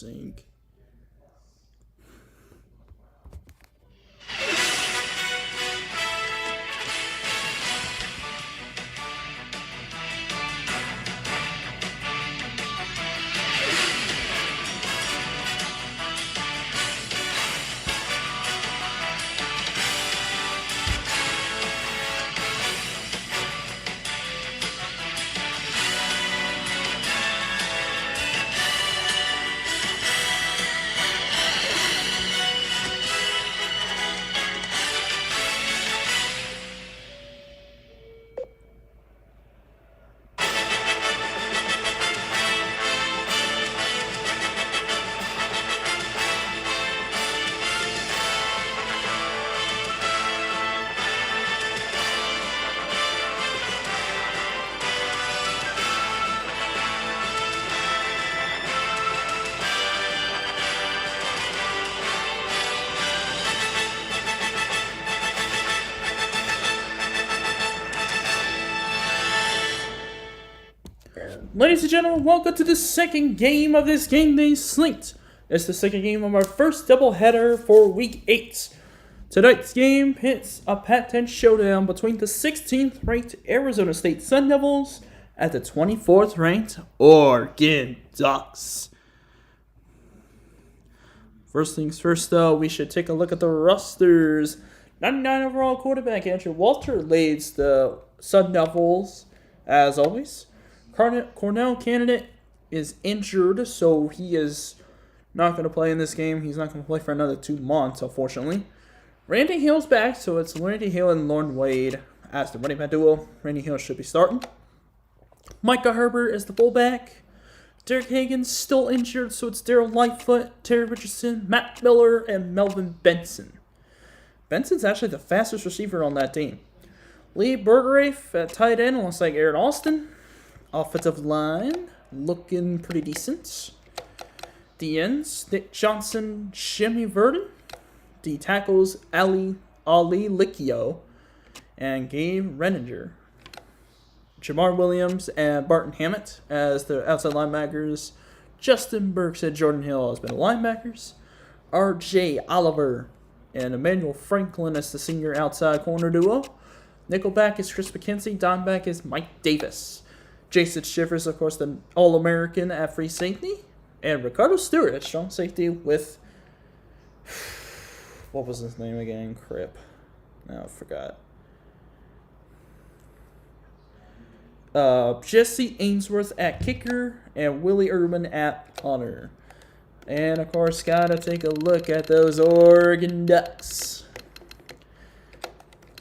sync. Ladies and gentlemen, welcome to the second game of this game day slate. It's the second game of our first doubleheader for Week 8. Tonight's game hits a Pac-10 showdown between the 16th ranked Arizona State Sun Devils and the 24th ranked Oregon Ducks. First things first, though, we should take a look at the rosters. 99 overall quarterback Andrew Walter leads the Sun Devils, as always. Cornell candidate is injured, so he is not going to play in this game. He's not going to play for another 2 months, unfortunately. Randy Hill's back, so it's Randy Hill and Lauren Wade as the running back duo. Randy Hill should be starting. Micah Herbert is the fullback. Derek Hagan's still injured, so it's Daryl Lightfoot, Terry Richardson, Matt Miller, and Melvin Benson. Benson's actually the fastest receiver on that team. Lee Burgerafe at tight end, looks like Aaron Austin. Offensive line, looking pretty decent. The ends, Nick Johnson, Shimmy Verdon. The tackles, Ali Licchio, and Gabe Renninger. Jamar Williams and Barton Hammett as the outside linebackers. Justin Burks and Jordan Hill as middle linebackers. R.J. Oliver and Emmanuel Franklin as the senior outside corner duo. Nickelback is Chris McKenzie. Dimeback is Mike Davis. Jason Shivers, of course, the All-American at free safety. And Ricardo Stewart at strong safety with... what was his name again? Crip. No, I forgot. Jesse Ainsworth at kicker. And Willie Urban at punter. And, of course, gotta take a look at those Oregon Ducks.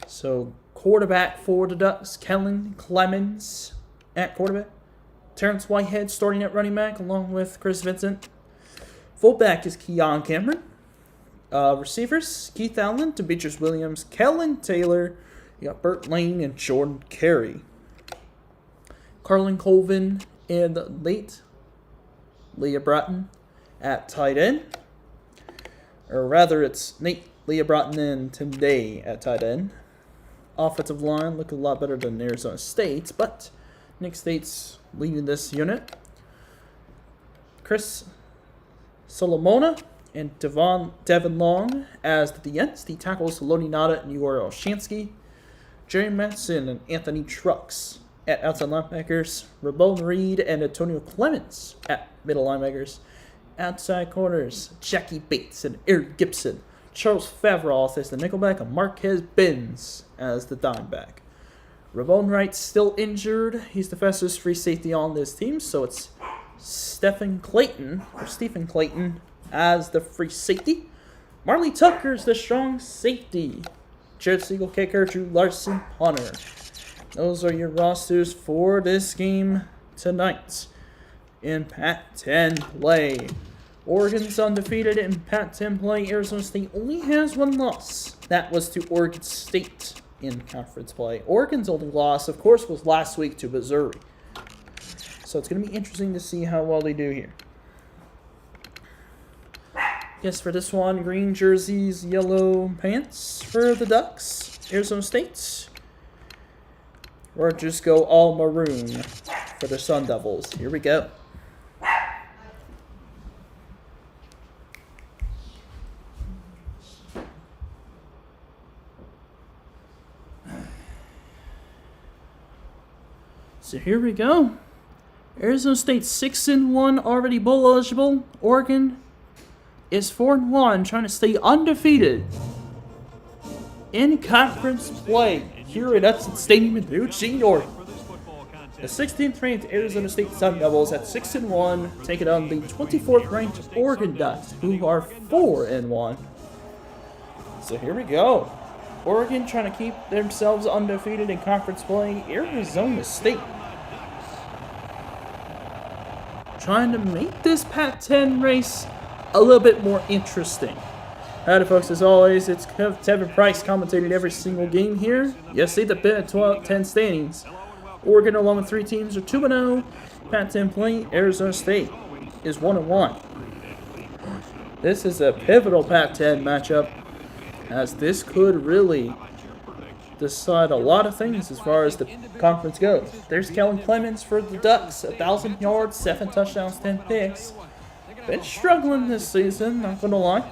So, quarterback for the Ducks, Kellen Clemens at quarterback. Terrence Whitehead starting at running back along with Chris Vincent. Fullback is Keon Cameron. Receivers, Keith Allen, Demetrius Williams, Kellen Taylor. You got Burt Lane and Jordan Carey. Carlin Colvin and late Leah Bratton at tight end. Or rather, it's Nate Leah Bratton and Tim Day at tight end. Offensive line looking a lot better than Arizona State's, but Nick State's leading this unit. Chris Solomona and Devin Long as the DNs. The tackles, Loni Nada and Yor Olshansky. Jerry Matson and Anthony Trucks at outside linebackers. Ramon Reed and Antonio Clemens at middle linebackers. Outside corners, Jackie Bates and Eric Gibson. Charles Favreau as the nickelback and Marquez Benz as the dimeback. Ramon Wright's still injured. He's the fastest free safety on this team, so it's Stephen Clayton as the free safety. Marley Tucker's the strong safety. Jared Siegel kicker, Drew Larson punter. Those are your rosters for this game tonight in Pac-10 play. Oregon's undefeated in Pac-10 play. Arizona State only has 1 loss. That was to Oregon State in conference play. Oregon's only loss, of course, was last week to Missouri. So it's going to be interesting to see how well they do here. Yes, for this one, green jerseys, yellow pants for the Ducks. Arizona State. Or just go all maroon for the Sun Devils. Here we go. So here we go. Arizona State 6-1, already bowl eligible. Oregon is 4-1, trying to stay undefeated in conference play here at Hudson Stadium in Eugene, Oregon. The 16th ranked Arizona State Sun Devils at 6-1 take it on the 24th ranked Oregon Ducks, who are 4-1. So here we go. Oregon trying to keep themselves undefeated in conference play. Arizona State trying to make this Pac-10 race a little bit more interesting. Howdy folks, as always, it's Tevin Price commentating every single game here. Yes, see the Pac-10 standings. Oregon, along with 3 teams, are 2-0. Pac-10 play, Arizona State is 1-1. This is a pivotal Pac-10 matchup, as this could really decide a lot of things as far as the conference goes. There's Kellen Clemens for the Ducks, 1,000 yards, 7 touchdowns, 10 picks. Been struggling this season, not gonna lie,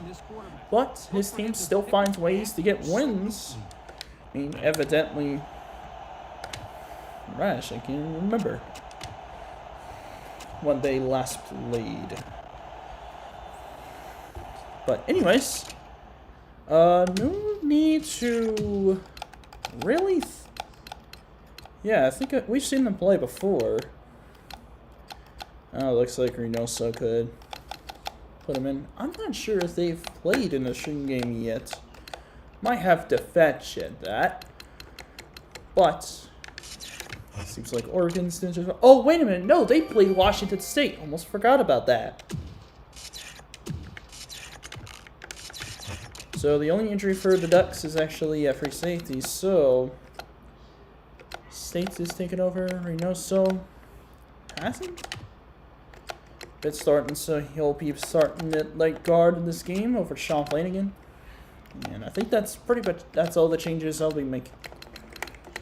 but his team still finds ways to get wins. I mean, evidently, gosh, I can't remember when they last played. But anyways, no need to really. Yeah, I think we've seen them play before. Oh, looks like Reynoso could put them in. I'm not sure if they've played in a string game yet. Might have to fetch check that. But seems like Oregon's. Oh, wait a minute. No, they played Washington State. Almost forgot about that. So the only injury for the Ducks is actually a free safety. So States is taking over. Reynoso hasn't been starting, so he'll be starting at right guard in this game over Sean Flanagan. And I think that's that's all the changes I'll be making.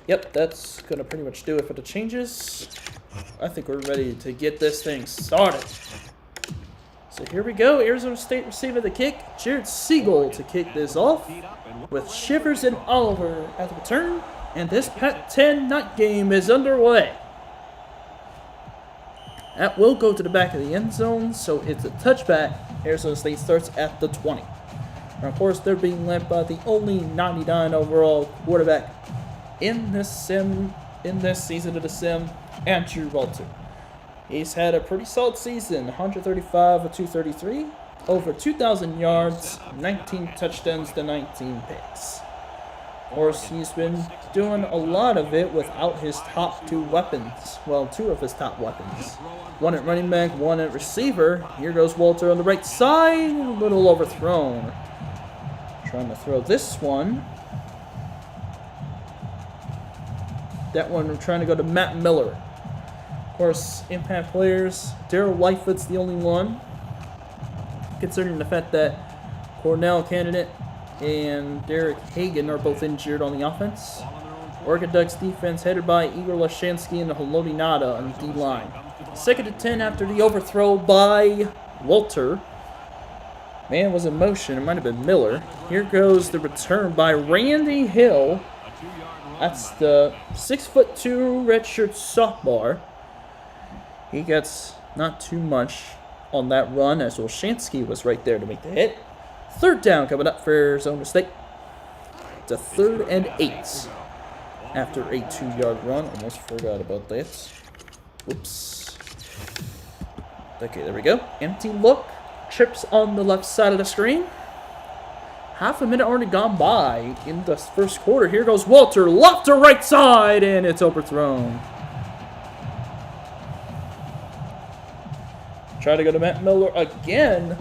Yep, that's gonna pretty much do it for the changes. I think we're ready to get this thing started. So here we go. Arizona State receiving the kick. Jared Siegel to kick this off with Shivers and Oliver at the return. And this Pac-10 night game is underway. That will go to the back of the end zone, so it's a touchback. Arizona State starts at the 20. And of course, they're being led by the only 99 overall quarterback in this season of the sim, Andrew Walter. He's had a pretty solid season, 135 of 233, over 2,000 yards, 19 touchdowns to 19 picks. Of course, he's been doing a lot of it without his top 2 weapons. Well, 2 of his top weapons. 1 at running back, 1 at receiver. Here goes Walter on the right side, a little overthrown. Trying to throw this one. That one, we're trying to go to Matt Miller. Of course, impact players, Daryl Lightfoot's the only one. Considering the fact that Cornell candidate and Derek Hagan are both injured on the offense. Oregon Ducks defense headed by Igor Lashansky and Haloti Nada on the D-line. 2nd and 10 after the overthrow by Walter. Man was in motion. It might have been Miller. Here goes the return by Randy Hill. That's the 6'2" redshirt sophomore. He gets not too much on that run as Olshansky was right there to make the hit. 3rd down coming up for Arizona State. It's a 3rd and 8 after a 2-yard run. Almost forgot about that. Whoops. Okay, there we go. Empty look. Trips on the left side of the screen. Half a minute already gone by in the first quarter. Here goes Walter, left to right side, and it's overthrown. Try to go to Matt Miller again,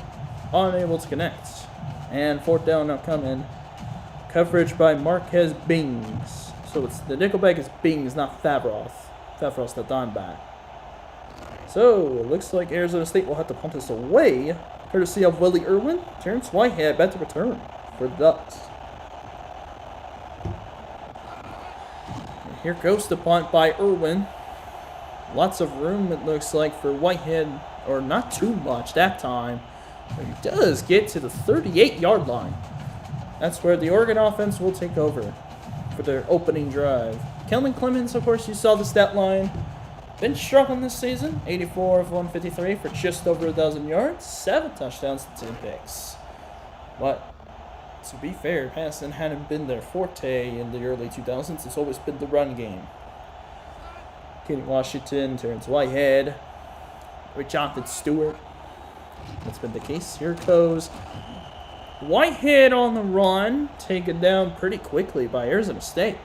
unable to connect. And 4th down now coming. Coverage by Marquez Bings. So it's the nickelback is Bings, not Favros. Favros the dime back. So it looks like Arizona State will have to punt this away, courtesy of Willie Irwin. Terrence Whitehead back to return for the Ducks. And here goes the punt by Irwin. Lots of room, it looks like, for Whitehead, or not too much that time. But he does get to the 38-yard line. That's where the Oregon offense will take over for their opening drive. Kelvin Clemens, of course, you saw the stat line. been struggling this season. 84 of 153 for just over 1,000 yards, 7 touchdowns, and 10 picks. But to be fair, passing hadn't been their forte in the early 2000s. It's always been the run game. Kenny Washington, Terrence Whitehead, Jonathan Stewart. That's been the case. Here goes Whitehead on the run, taken down pretty quickly by Arizona State.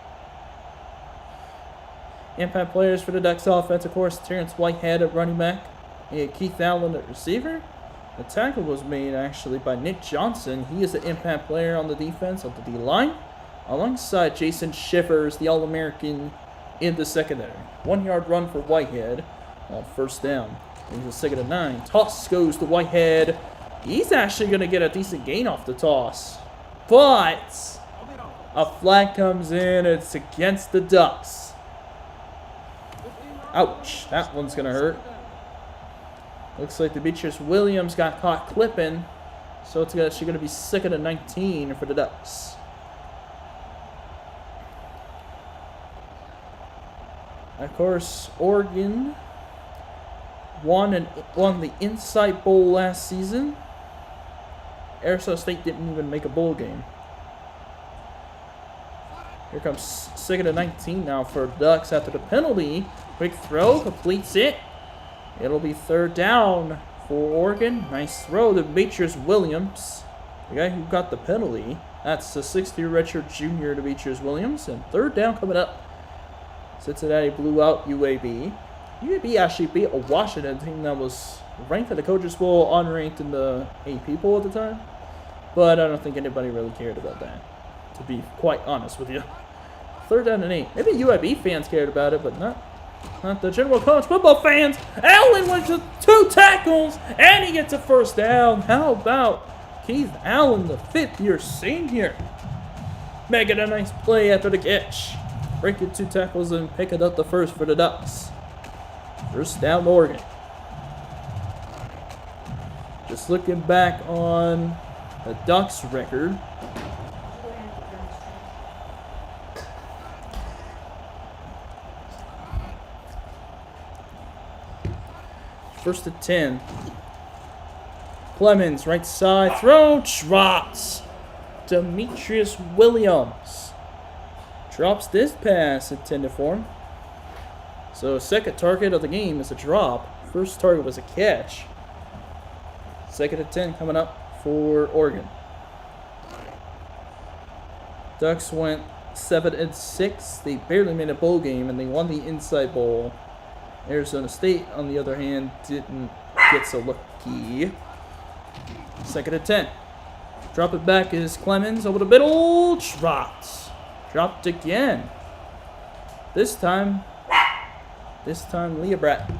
Impact players for the Ducks offense, of course, Terrence Whitehead at running back, and Keith Allen at receiver. The tackle was made actually by Nick Johnson. He is an impact player on the defense of the D-line, alongside Jason Shivers, the All-American in the secondary. 1 yard run for Whitehead on first down. He's a second and 9. Toss goes to Whitehead. He's actually going to get a decent gain off the toss. But a flag comes in. It's against the Ducks. Ouch. That one's going to hurt. Looks like Demetrius Williams got caught clipping. So it's actually going to be second and 19 for the Ducks. Of course, Oregon won the Insight Bowl last season. Arizona State didn't even make a bowl game. Here comes second and 19 now for Ducks after the penalty. Quick throw, completes it. It'll be third down for Oregon. Nice throw to Demetrius Williams, the guy who got the penalty. That's the 6th-year redshirt junior Demetrius Williams. And third down coming up. Cincinnati blew out UAB. UAB actually beat a Washington team that was ranked at the Coaches Bowl, unranked in the AP Bowl at the time. But I don't think anybody really cared about that, to be quite honest with you. Third down and 8. Maybe UAB fans cared about it, but not the general college football fans. Allen went to 2 tackles, and he gets a first down. How about Keith Allen, the 5th-year senior, making a nice play after the catch. Breaking 2 tackles and picking up the first for the Ducks. First down, Oregon. Just looking back on the Ducks record. First and 10. Clemens, right side, throw, drops. Demetrius Williams drops this pass intended for him. So second target of the game is a drop. First target was a catch. Second and 10 coming up for Oregon. Ducks went 7-6. They barely made a bowl game, and they won the Insight Bowl. Arizona State, on the other hand, didn't get so lucky. Second and 10. Drop it back is Clemens over the middle. Dropped. Dropped again. This time Leah Bratt.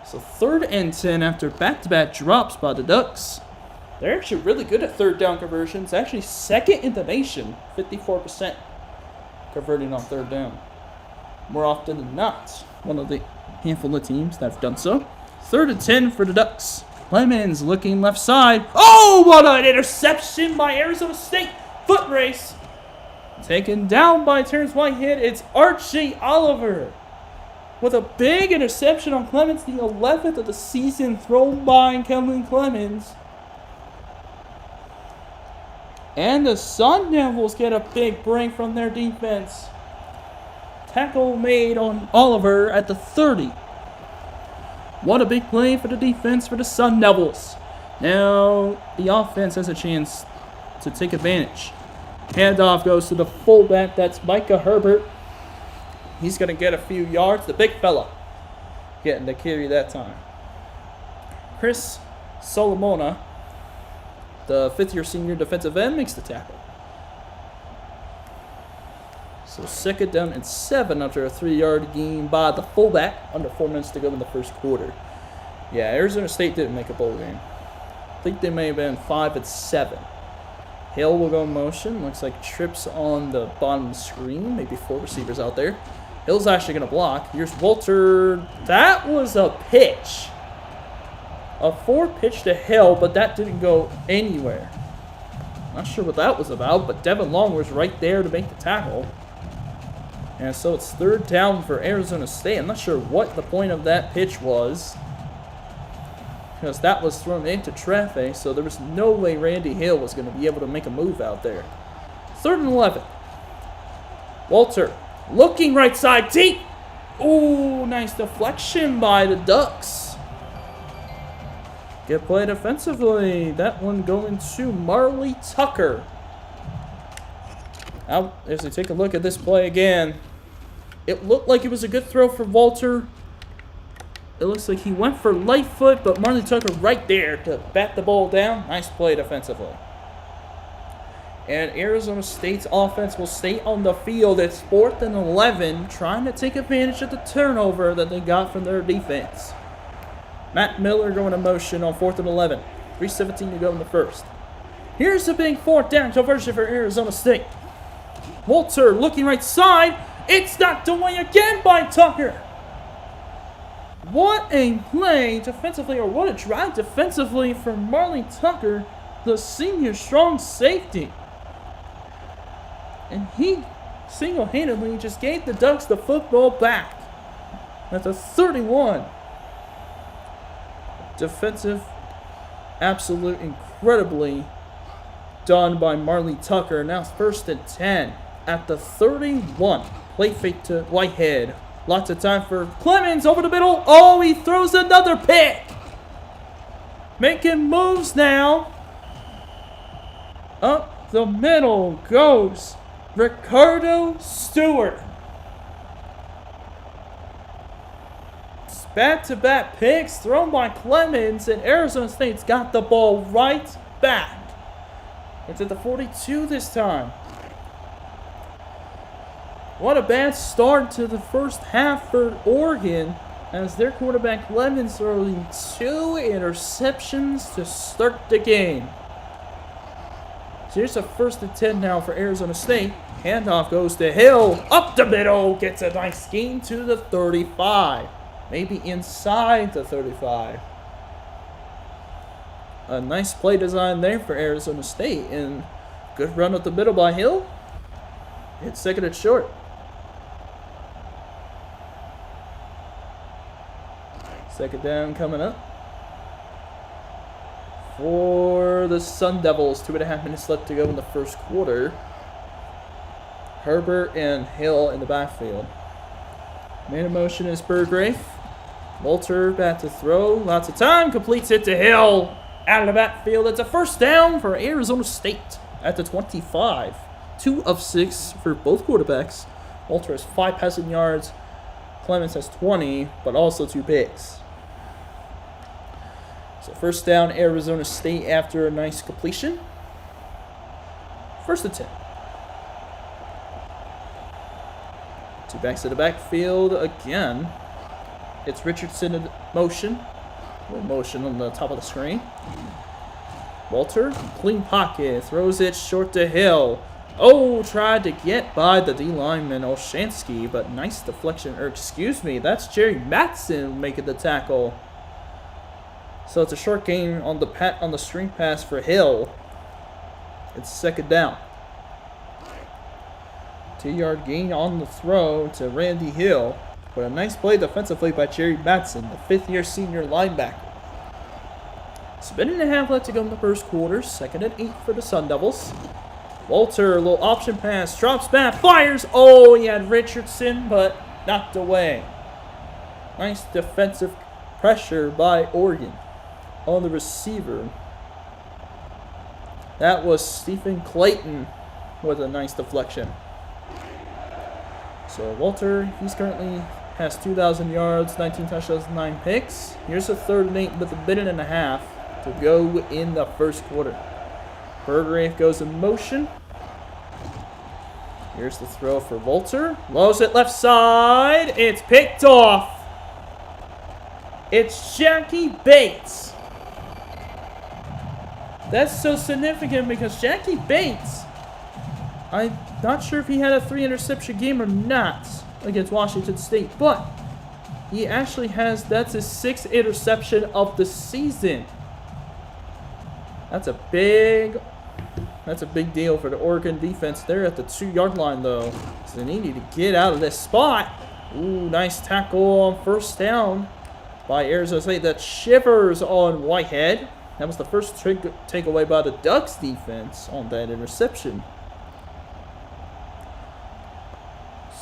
So third and 10 after back-to-back drops by the Ducks. They're actually really good at third down conversions. Actually second in the nation, 54% converting on third down. More often than not, one of the handful of teams that have done so. Third and 10 for the Ducks. Clemens looking left side. Oh, what an interception by Arizona State. Foot race. Taken down by Terrence Whitehead. It's Archie Oliver with a big interception on Clemens, the 11th of the season thrown by Kellen Clemens. And the Sun Devils get a big break from their defense. Tackle made on Oliver at the 30. What a big play for the defense for the Sun Devils. Now the offense has a chance to take advantage. Handoff goes to the fullback. That's Micah Herbert. He's going to get a few yards. The big fella getting the carry that time. Chris Solomona, the 5th-year senior defensive end, makes the tackle. So second down and 7 after a 3-yard gain by the fullback. Under 4 minutes to go in the first quarter. Yeah, Arizona State didn't make a bowl game. I think they may have been 5-7. Hill will go in motion. Looks like trips on the bottom screen. Maybe 4 receivers out there. Hill's actually going to block. Here's Walter. That was a pitch. A 4-pitch to Hill, but that didn't go anywhere. Not sure what that was about, but Devin Long was right there to make the tackle. And so it's 3rd down for Arizona State. I'm not sure what the point of that pitch was, because that was thrown into traffic, so there was no way Randy Hill was going to be able to make a move out there. 3rd and 11. Walter looking right side deep. Ooh, nice deflection by the Ducks. Good play defensively. That one going to Marley Tucker. Now, as we take a look at this play again, it looked like it was a good throw for Walter. It looks like he went for light foot, but Marley Tucker right there to bat the ball down. Nice play defensively. And Arizona State's offense will stay on the field. It's 4th and 11, trying to take advantage of the turnover that they got from their defense. Matt Miller going to motion on 4th and 11. 3:17 to go in the first. Here's the big 4th down conversion for Arizona State. Walter looking right side. It's knocked away again by Tucker. What a play defensively, or what a drive defensively from Marley Tucker, the senior strong safety. And he single-handedly just gave the Ducks the football back. That's a 31. Defensive, absolute incredibly done by Marley Tucker. Now it's 1st and 10 at the 31. Play fake to Whitehead. Lots of time for Clemens over the middle. Oh, he throws another pick. Making moves now. Up the middle goes Ricardo Stewart. Back-to-back picks thrown by Clemens, and Arizona State's got the ball right back. It's at the 42 this time. What a bad start to the first half for Oregon, as their quarterback Clemens throwing 2 interceptions to start the game. So here's a 1st and 10 now for Arizona State. Handoff goes to Hill. Up the middle. Gets a nice gain to the 35. Maybe inside the 35. A nice play design there for Arizona State. And good run up the middle by Hill. It's 2nd and short. Second down coming up for the Sun Devils. 2.5 minutes left to go in the first quarter. Herbert and Hill in the backfield. Man in motion is Burgrave. Walter back to throw. Lots of time. Completes it to Hill. Out of the backfield. It's a 1st down for Arizona State at the 25. 2 of 6 for both quarterbacks. Walter has 5 passing yards. Clemens has 20, but also 2 picks. So 1st down, Arizona State after a nice completion. 1st and 10. 2 backs to the backfield again. It's Richardson in motion. A little motion on the top of the screen. Walter, clean pocket, throws it short to Hill. Oh, tried to get by the D lineman Olshansky, but nice deflection. Or excuse me, that's Jerry Matson making the tackle. So it's a short gain on the screen pass for Hill. It's 2nd down. 2-yard gain on the throw to Randy Hill. But a nice play defensively by Jerry Matson, the 5th-year senior linebacker. It's a minute and a half left to go in the first quarter. 2nd and 8 for the Sun Devils. Walter, a little option pass, drops back, fires. Oh, he had Richardson, but knocked away. Nice defensive pressure by Oregon on the receiver. That was Stephen Clayton with a nice deflection. So Walter, he's currently has 2,000 yards, 19 touchdowns, 9 picks. Here's a 3rd and 8 with a minute and a half to go in the first quarter. Burgrave goes in motion. Here's the throw for Walter. Lows it left side. It's picked off. It's Jackie Bates. That's so significant because Jackie Bates, I'm not sure if he had a 3 interception game or not against Washington State, but He actually has, that's his 6th interception of the season. That's a big deal for the Oregon defense. They're at the 2-yard line, though. So they need to get out of this spot. Ooh, nice tackle on first down by Arizona State. That Shivers on Whitehead. That was the first takeaway by the Ducks defense on that interception.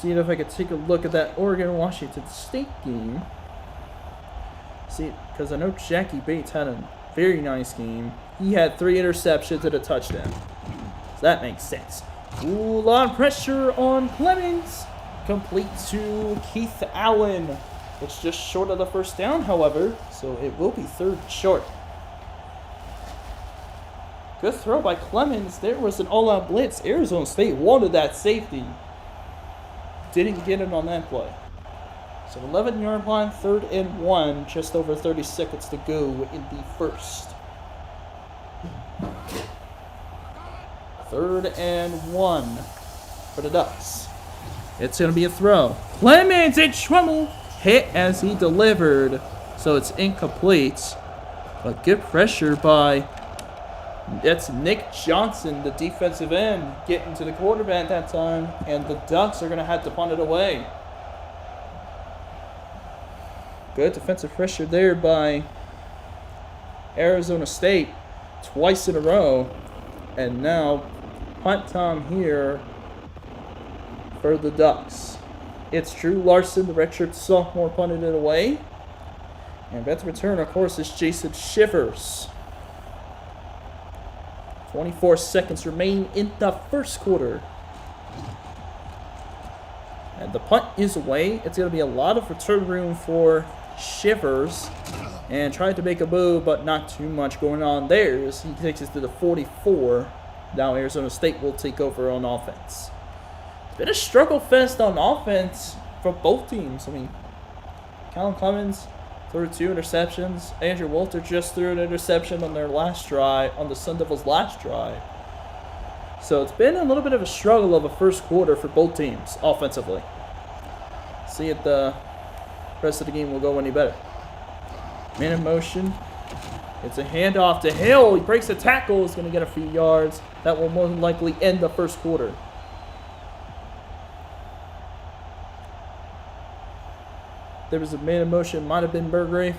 Seeing if I could take a look at that Oregon-Washington State game. See, because I know Jackie Bates had a very nice game. He had 3 interceptions and a touchdown. So that makes sense. Ooh, a lot of pressure on Clemens. Complete to Keith Allen. It's just short of the first down, however. So it will be 3rd and short. Good throw by Clemens. There was an all-out blitz. Arizona State wanted that safety. Didn't get it on that play. So 11-yard line, 3rd and 1. Just over 30 seconds to go in the first. 3rd and 1 for the Ducks. It's going to be a throw. Clemens in trouble. Hit as he delivered. So it's incomplete. But good pressure by, that's Nick Johnson, the defensive end, getting to the quarterback that time. And the Ducks are going to have to punt it away. Good defensive pressure there by Arizona State. Twice in a row. And now punt time here for the Ducks. It's Drew Larson, the redshirt sophomore, punted it away. And back to return, of course, is Jason Shivers. 24 seconds remain in the first quarter. And the punt is away. It's going to be a lot of return room for Shivers. And tried to make a move, but not too much going on there as he takes us to the 44. Now Arizona State will take over on offense. It's been a struggle fest on offense for both teams. I mean, Callum Clemens threw 2 interceptions. Andrew Walter just threw an interception on their last drive, on the Sun Devils' last drive. So it's been a little bit of a struggle of a first quarter for both teams offensively. See if the rest of the game will go any better. Man in motion. It's a handoff to Hill. He breaks the tackle. He's going to get a few yards. That will more than likely end the first quarter. There was a man in motion. Might have been Burgrave.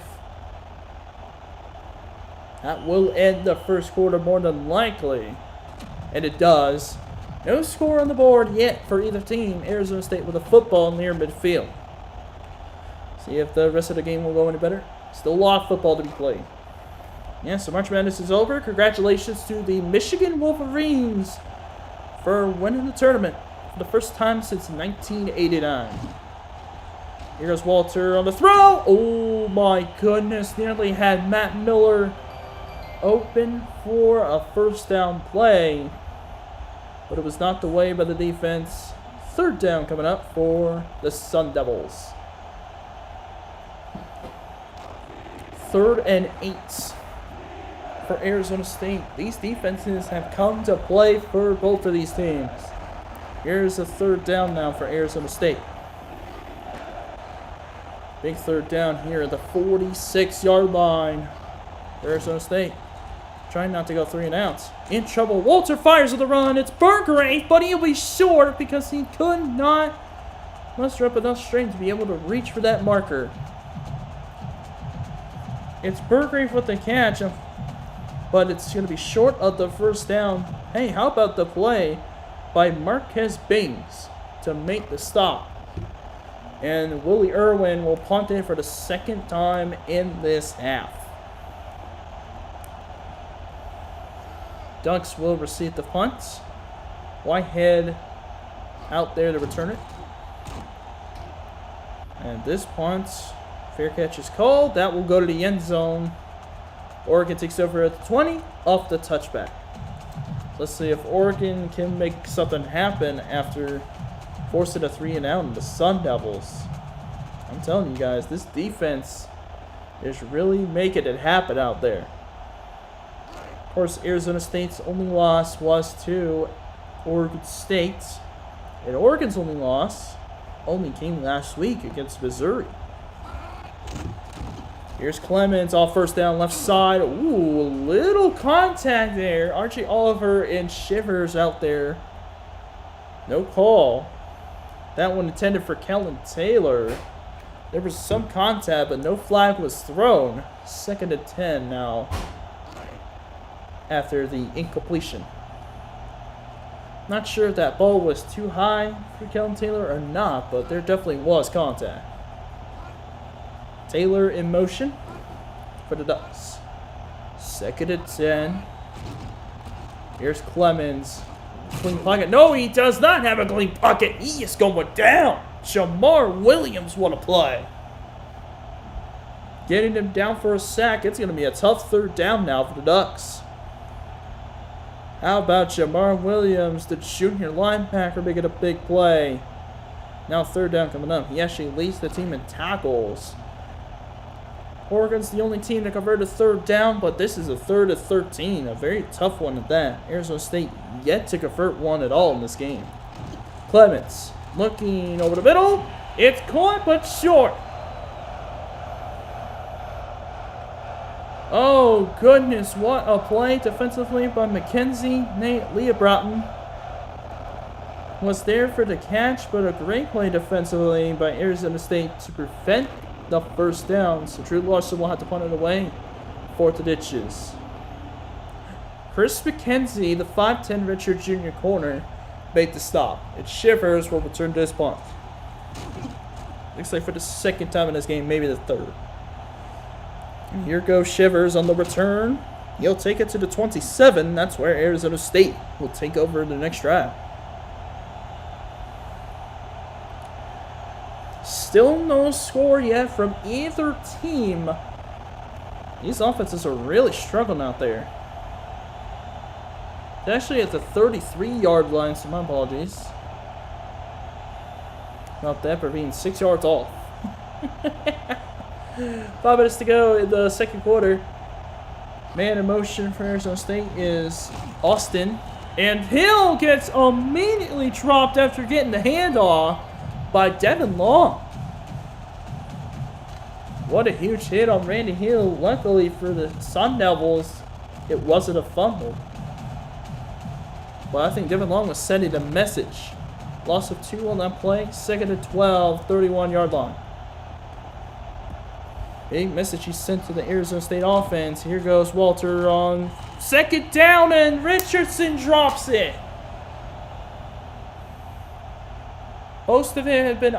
That will end the first quarter more than likely. And it does. No score on the board yet for either team. Arizona State with a football near midfield. See if the rest of the game will go any better. Still a lot of football to be played. Yeah, so March Madness is over. Congratulations to the Michigan Wolverines for winning the tournament for the first time since 1989. Here goes Walter on the throw. Oh my goodness. Nearly had Matt Miller open for a first down play. But it was knocked away by the defense. 3rd down coming up for the Sun Devils. 3rd and 8 for Arizona State. These defenses have come to play for both of these teams. Here's a 3rd down now for Arizona State. Big 3rd down here at the 46-yard line. Arizona State trying not to go 3 and outs. In trouble. Walter fires with the run. It's Burgrave, but he'll be short because he could not muster up enough strength to be able to reach for that marker. It's Burgrave with the catch, but it's going to be short of the first down. Hey, how about the play by Marquez Bings to make the stop? And Willie Irwin will punt in for the 2nd time in this half. Ducks will receive the punt. Whitehead out there to return it. And this punt, fair catch is called. That will go to the end zone. Oregon takes over at the 20 off the touchback. Let's see if Oregon can make something happen after forcing a 3 and out in the Sun Devils. I'm telling you guys, this defense is really making it happen out there. Of course, Arizona State's only loss was to Oregon State. And Oregon's only loss only came last week against Missouri. Here's Clemens off first down, left side. Ooh, little contact there. Archie Oliver and Shivers out there. No call. That one intended for Kellen Taylor. There was some contact, but no flag was thrown. 2nd and 10 now after the incompletion. Not sure if that ball was too high for Kellen Taylor or not, but there definitely was contact. Taylor in motion for the Ducks. 2nd and 10. Here's Clemens. Clean pocket. No, he does not have a clean pocket. He is going down. Jamar Williams, what a play. Getting him down for a sack. It's going to be a tough 3rd down now for the Ducks. How about Jamar Williams, the junior linebacker, making a big play. Now 3rd down coming up. He actually leads the team in tackles. Oregon's the only team to convert a 3rd down, but this is a 3rd and 13. A very tough one at that. Arizona State yet to convert one at all in this game. Clemens looking over the middle. It's caught, but short. Oh, goodness. What a play defensively by McKenzie. Nate Leobrotten was there for the catch, but a great play defensively by Arizona State to prevent the 1st down. So Drew Larson will have to punt it away for the ditches. Chris McKenzie, the 5'10 redshirt junior corner, made the stop. It Shivers will return to his punt. Looks like for the 2nd time in this game, maybe the 3rd. And here goes Shivers on the return. He'll take it to the 27. That's where Arizona State will take over the next drive. Still no score yet from either team. These offenses are really struggling out there. They're actually at the 33-yard line, so my apologies about that for being 6 yards off. 5 minutes to go in the 2nd quarter. Man in motion for Arizona State is Austin. And Hill gets immediately dropped after getting the handoff by Devin Long. What a huge hit on Randy Hill. Luckily for the Sun Devils, it wasn't a fumble. But I think Devin Long was sending a message. Loss of 2 on that play. 2nd and 12, 31-yard line. Big message he sent to the Arizona State offense. Here goes Walter on 2nd down, and Richardson drops it. Most of it had been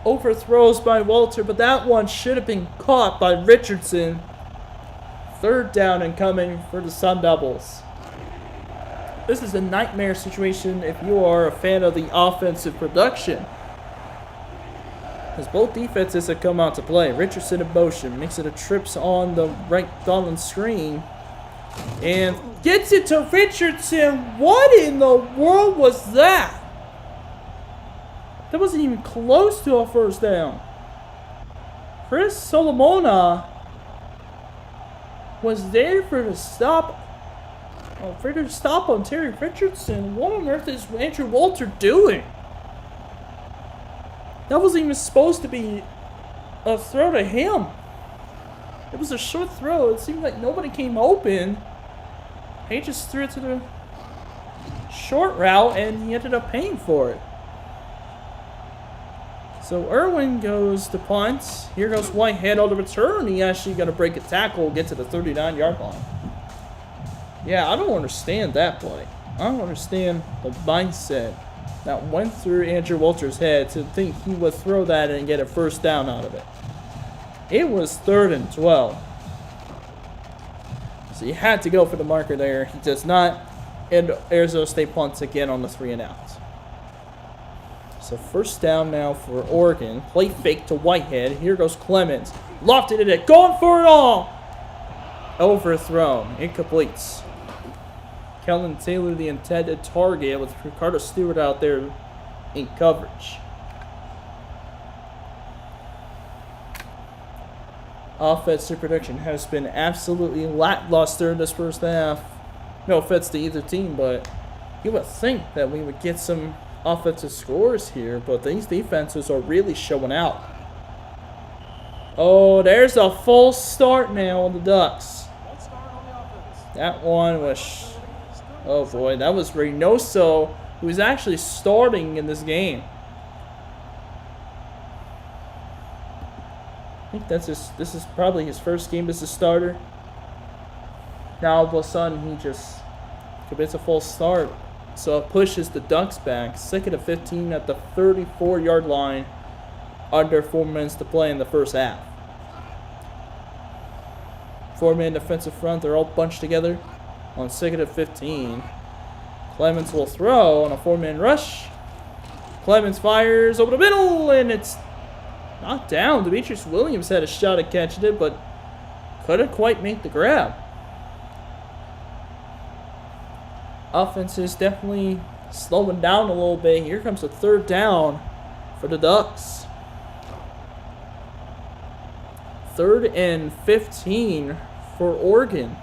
overthrows by Walter, but that one should have been caught by Richardson. 3rd down and coming for the Sun Devils. This is a nightmare situation if you are a fan of the offensive production, as both defenses have come out to play. Richardson in motion, makes it a trips on the right Donald screen, and gets it to Richardson. What in the world was that? That wasn't even close to a 1st down. Chris Solomona was there for the stop. For the stop on Terry Richardson. What on earth is Andrew Walter doing? That wasn't even supposed to be a throw to him. It was a short throw. It seemed like nobody came open. He just threw it to the short route, and he ended up paying for it. So Irwin goes to punt. Here goes Whitehead on the return. He actually got to break a tackle, get to the 39-yard line. Yeah, I don't understand that play. I don't understand the mindset that went through Andrew Walter's head to think he would throw that and get a 1st down out of it. It was 3rd and 12. So he had to go for the marker there. He does not. And Arizona State punts again on the 3 and out. So 1st down now for Oregon. Play fake to Whitehead. Here goes Clemens. Lofted it, going for it all. Overthrown. Incomplete. Kellen Taylor, the intended target, with Ricardo Stewart out there in coverage. Offensive production has been absolutely lackluster in this 1st half. No offense to either team, but you would think that we would get some offensive scores here, but these defenses are really showing out. Oh, there's a full start now on the Ducks. That one was, oh boy, that was Reynoso, who's actually starting in this game. I think this is probably his first game as a starter. Now all of a sudden he just commits a full start. So it pushes the Ducks back. 2nd and 15 at the 34-yard line. Under 4 minutes to play in the first half. 4-man defensive front. They're all bunched together on 2nd and 15. Clemens will throw on a 4-man rush. Clemens fires over the middle, and it's knocked down. Demetrius Williams had a shot at catching it, but couldn't quite make the grab. Offense is definitely slowing down a little bit. Here comes a 3rd down for the Ducks. 3rd and 15 for Oregon.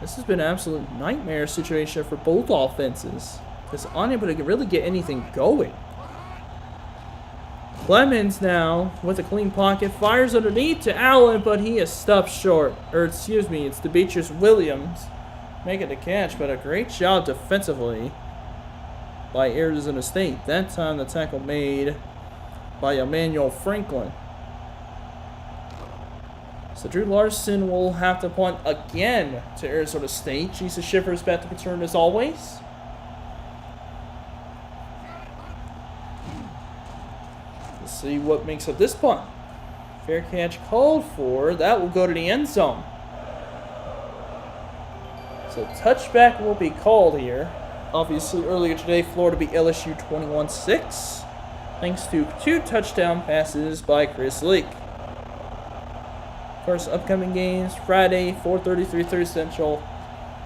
This has been an absolute nightmare situation for both offenses. It's unable to really get anything going. Clemens now with a clean pocket, fires underneath to Allen, but he is stopped short. Or excuse me, it's Demetrius Williams making the catch, but a great job defensively by Arizona State. That time the tackle made by Emmanuel Franklin. So Drew Larson will have to punt again to Arizona State. Jesus Schiffer is back to return as always. Let's see what makes of this punt. Fair catch called for. That will go to the end zone. So touchback will be called here. Obviously, earlier today, Florida beat LSU 21-6. Thanks to 2 touchdown passes by Chris Leak. Of course, upcoming games, Friday, 4:30, 3:30 Central.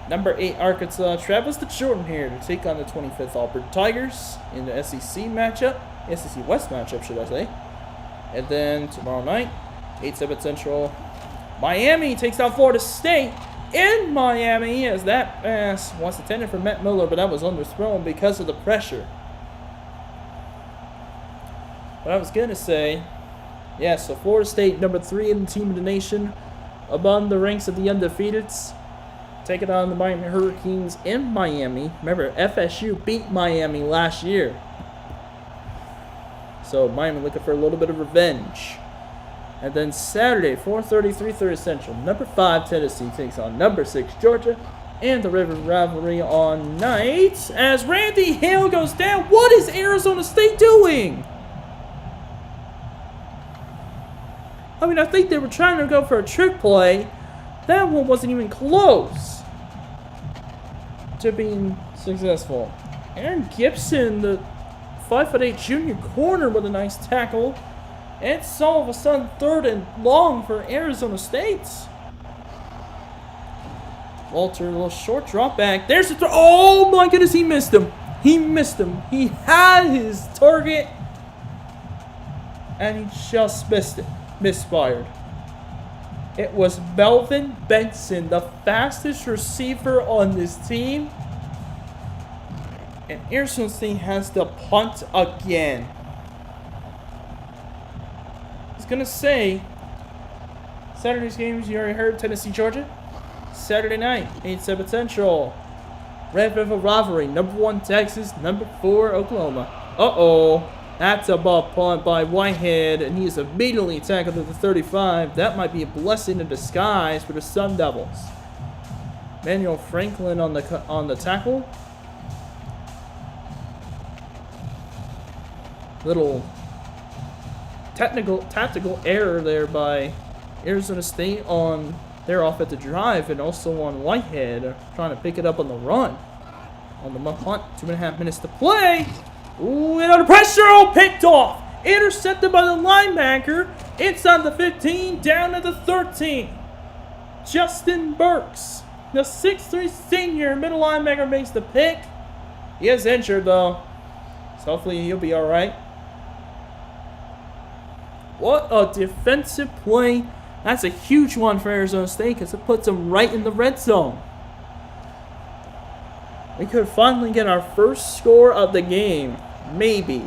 Number 8 Arkansas travels to Jordan here to take on the 25th Auburn Tigers in the SEC matchup. SEC West matchup, should I say. And then tomorrow night, 8-7 Central, Miami takes on Florida State in Miami, as that pass was intended for Matt Miller, but that was underthrown because of the pressure. What I was going to say, yeah, so Florida State, number 3 in the team of the nation, among the ranks of the undefeateds, taking on the Miami Hurricanes in Miami. Remember, FSU beat Miami last year. So Miami looking for a little bit of revenge. And then Saturday, 4:30, 3:30 Central, number 5 Tennessee takes on number 6 Georgia. And the river rivalry on night as Randy Hale goes down. What is Arizona State doing? I mean, I think they were trying to go for a trick play. That one wasn't even close to being successful. Aaron Gibson, the 5'8" junior corner, with a nice tackle. It's all of a sudden 3rd and long for Arizona State. Walter, a little short drop back. There's the throw. Oh my goodness, he missed him. He missed him. He had his target, and he just missed it. Misfired. It was Melvin Benson, the fastest receiver on this team. And Arizona State has the punt again. I was going to say, Saturday's games, you already heard, Tennessee, Georgia. Saturday night, 8-7 Central. Red River rivalry, number 1 Texas, number 4 Oklahoma. Uh-oh. That's a ball punt by Whitehead, and he is immediately tackled at the 35. That might be a blessing in disguise for the Sun Devils. Emmanuel Franklin on the tackle. Little tactical error there by Arizona State on their offensive drive, and also on Whitehead trying to pick it up on the run. On the punt, 2.5 minutes to play. Ooh, and under pressure, picked off. Intercepted by the linebacker. Inside the 15, down at the 13. Justin Burks, the 6'3" senior middle linebacker, makes the pick. He is injured, though, so hopefully he'll be all right. What a defensive play. That's a huge one for Arizona State because it puts them right in the red zone. We could finally get our first score of the game. Maybe.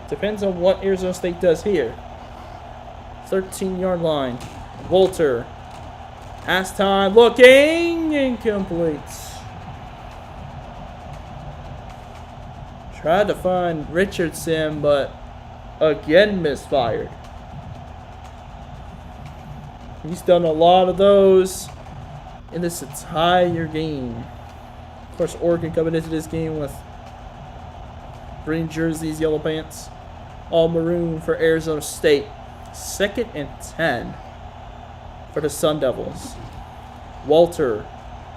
Depends on what Arizona State does here. 13-yard line. Walter. Pass time. Looking. Incomplete. Tried to find Richardson, but again misfired. He's done a lot of those in this entire game. Of course, Oregon coming into this game with green jerseys, yellow pants, all maroon for Arizona State. 2nd and 10 for the Sun Devils. Walter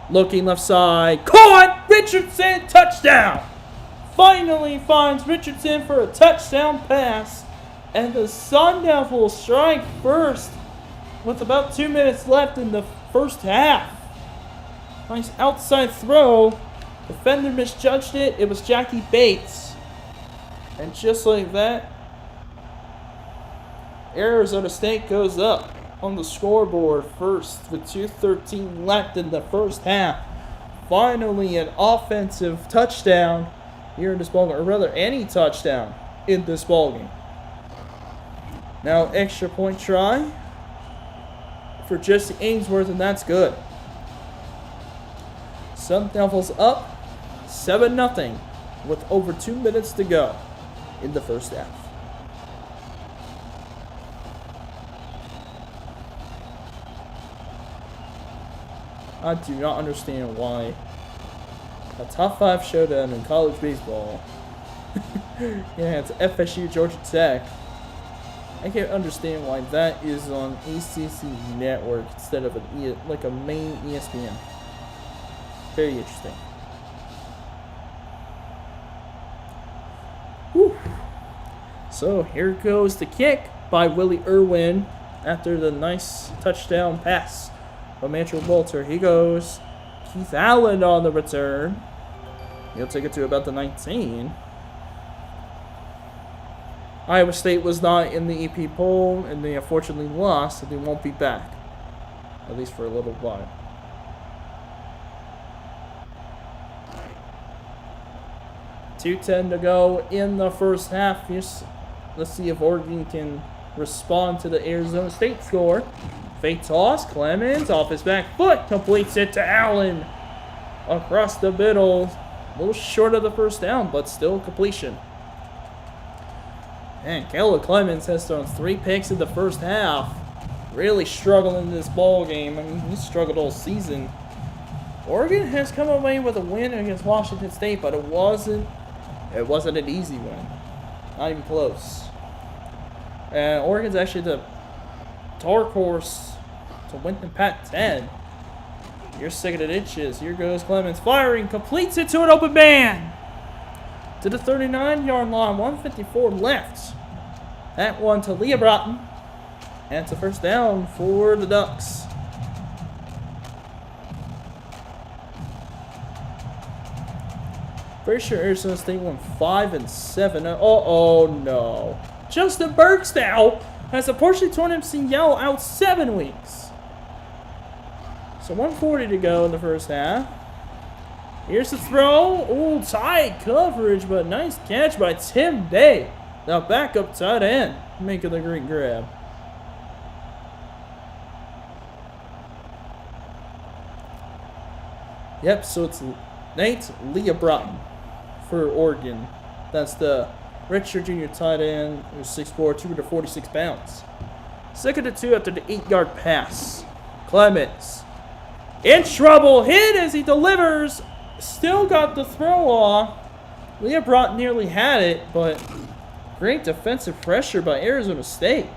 looking left side. Caught! Richardson, touchdown! Finally finds Richardson for a touchdown pass. And the Sun Devils strike first with about 2 minutes left in the first half. Nice outside throw. Defender misjudged it. It was Jackie Bates. And just like that, Arizona State goes up on the scoreboard first with 2:13 left in the first half. Finally, an offensive touchdown here in this ballgame, or rather, any touchdown in this ballgame. Now, extra point try for Jesse Ainsworth, and that's good. Sun Devils up 7-0 with over 2 minutes to go in the first half. I do not understand why a top 5 showdown in college baseball. Yeah, it's FSU Georgia Tech. I can't understand why that is on ACC Network instead of like a main ESPN. Very interesting. Whew. So here goes the kick by Willie Irwin after the nice touchdown pass from Andrew Walter. He goes. Keith Allen on the return. He'll take it to about the 19. Iowa State was not in the EP poll, and they unfortunately lost, so they won't be back. At least for a little while. $2:10 to go in the first half. Let's see if Oregon can respond to the Arizona State score. Fake toss. Clemens off his back foot completes it to Allen. Across the middle. A little short of the first down, but still completion. And Caleb Clemens has thrown 3 picks in the first half. Really struggling in this ball game. I mean, he struggled all season. Oregon has come away with a win against Washington State, but it wasn't an easy win. Not even close. And Oregon's actually the dark horse to win the Pac-10. Here's 2nd and inches. Here goes Clemens firing. Completes it to an open man. To the 39-yard line. 1:54 left. That one to Leah Broughton. And it's a first down for the Ducks. Pretty sure Arizona State won 5-7. Oh no. Justin Birksdale has unfortunately torn MCL out 7 weeks. So 1:40 to go in the first half. Here's the throw. Oh, tight coverage, but nice catch by Tim Day. The backup tight end making the great grab. Yep, so it's Nate Leah Broughton for Oregon. That's the redshirt junior tight end who's 6'4", 246 pounds. 2nd and 2 after the 8-yard pass. Clemens in trouble, hit as he delivers. Still got the throw off. Leah Broughton nearly had it, but great defensive pressure by Arizona State.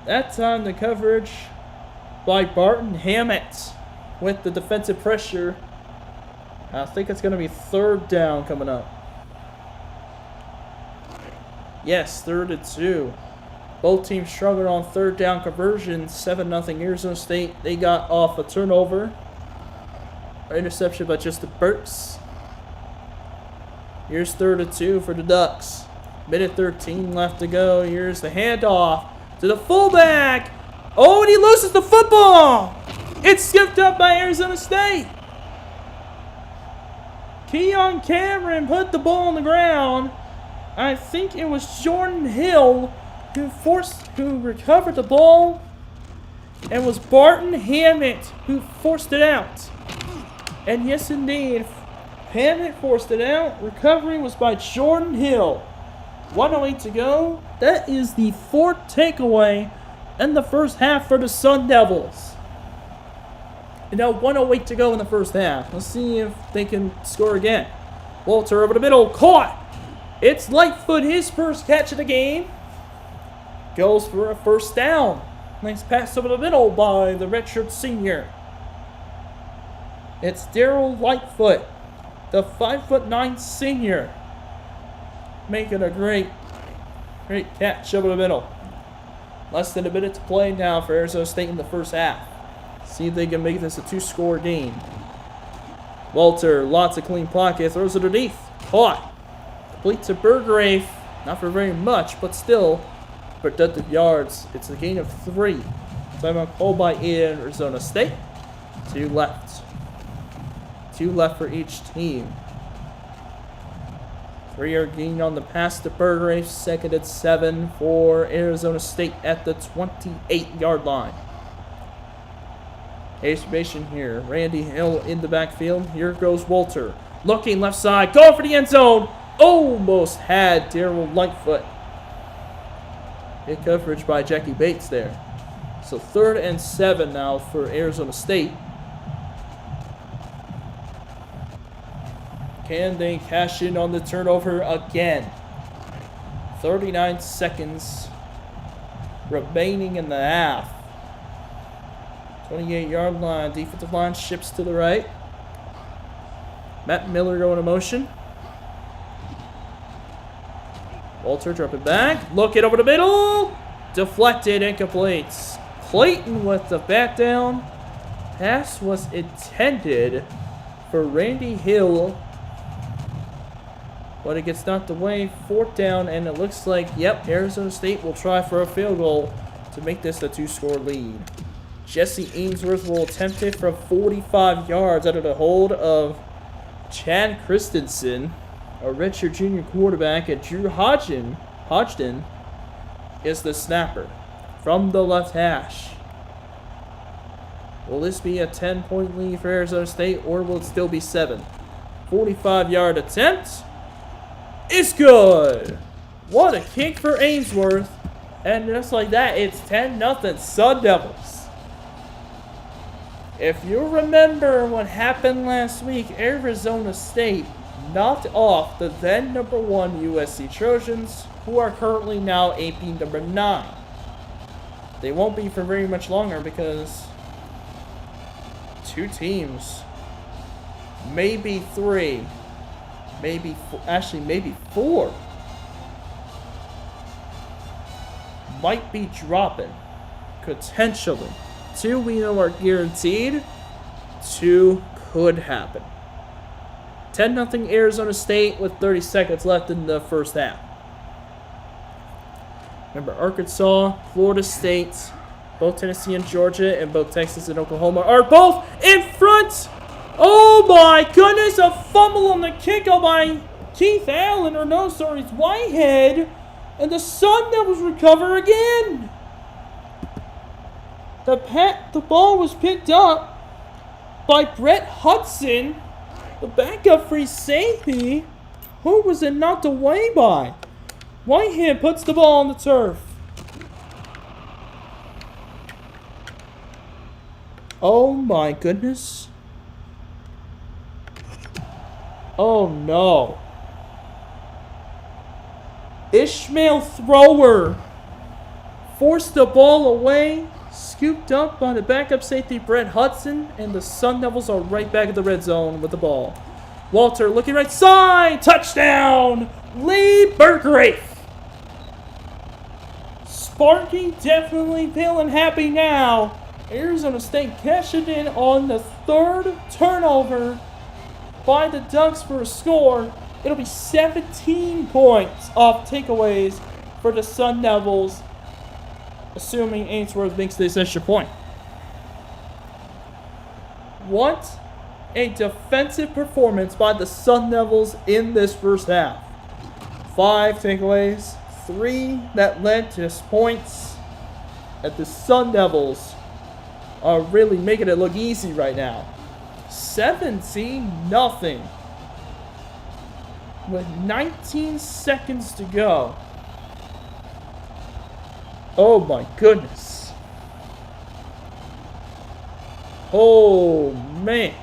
That time the coverage by Barton Hammett with the defensive pressure. I think it's going to be 3rd down coming up. Yes, 3rd and 2. Both teams struggled on 3rd down conversions. 7-0 Arizona State. They got off a turnover. Interception by Justin Burks. Here's 3rd and 2 for the Ducks. Minute 13 left to go. Here's the handoff to the fullback. Oh, and he loses the football. It's skipped up by Arizona State. Keon Cameron put the ball on the ground. I think it was Jordan Hill who recovered the ball, and was Barton Hammett who forced it out. And yes, indeed, Hammett forced it out. Recovery was by Jordan Hill. 1:08 to go. That is the 4th takeaway in the first half for the Sun Devils. And now 1:08 to go in the first half. Let's see if they can score again. Walter over the middle, caught. It's Lightfoot, his first catch of the game. Goes for a first down. Nice pass over the middle by the redshirt senior. It's Daryl Lightfoot, the 5'9" senior, making a great catch over the middle. Less than a minute to play now for Arizona State in the first half. See if they can make this a 2-score game. Walter, lots of clean pocket, throws it underneath. Caught. Complete to Burgrave. Not for very much, but still productive yards. It's a gain of 3. Timeout called by Arizona State. 2 left. 2 left for each team. 3-yard gain on the pass to Burgrave. 2nd and 7 for Arizona State at the 28-yard line. Formation here. Randy Hill in the backfield. Here goes Walter. Looking left side. Going for the end zone. Almost had Daryl Lightfoot. Good coverage by Jackie Bates there. So 3rd and 7 now for Arizona State. Can they cash in on the turnover again? 39 seconds remaining in the half. 28-yard line. Defensive line shifts to the right. Matt Miller going to motion. Walter dropping back. Look it over the middle. Deflected, incomplete. Clayton with the bat down. Pass was intended for Randy Hill, but it gets knocked away. 4th down, and it looks like, yep, Arizona State will try for a field goal to make this a 2-score lead. Jesse Ainsworth will attempt it from 45 yards out of the hold of Chad Christensen, a redshirt junior quarterback, and Drew Hodgson is the snapper from the left hash. Will this be a 10-point lead for Arizona State, or will it still be 7? 45-yard attempt is good. What a kick for Ainsworth. And just like that, it's 10-0 Sun Devils. If you remember what happened last week, Arizona State knocked off the then number 1 USC Trojans, who are currently now AP number 9. They won't be for very much longer because 2 teams, maybe 3, maybe 4, might be dropping, potentially. 2 we know are guaranteed. 2 could happen. 10-0 Arizona State with 30 seconds left in the first half. Remember, Arkansas, Florida State, both Tennessee and Georgia, and both Texas and Oklahoma are both in front. Oh my goodness, a fumble on the kickoff by Keith Allen, or no, sorry, it's Whitehead. And the Sun Devils recover again. The ball was picked up by Brett Hudson, the backup free safety. Who was it knocked away by? Whitehead puts the ball on the turf. Oh my goodness. Oh no. Ishmael Thrower forced the ball away, scooped up by the backup safety Brett Hudson, and the Sun Devils are right back at the red zone with the ball. Walter looking right side, touchdown, Lee Burgrave. Sparky definitely feeling happy now. Arizona State cashing in on the 3rd turnover by the Ducks for a score. It'll be 17 points off takeaways for the Sun Devils, assuming Ainsworth makes this extra point. What a defensive performance by the Sun Devils in this first half. 5 takeaways, three that led to points. And the Sun Devils are really making it look easy right now. 17-0. With 19 seconds to go. Oh my goodness. Oh man.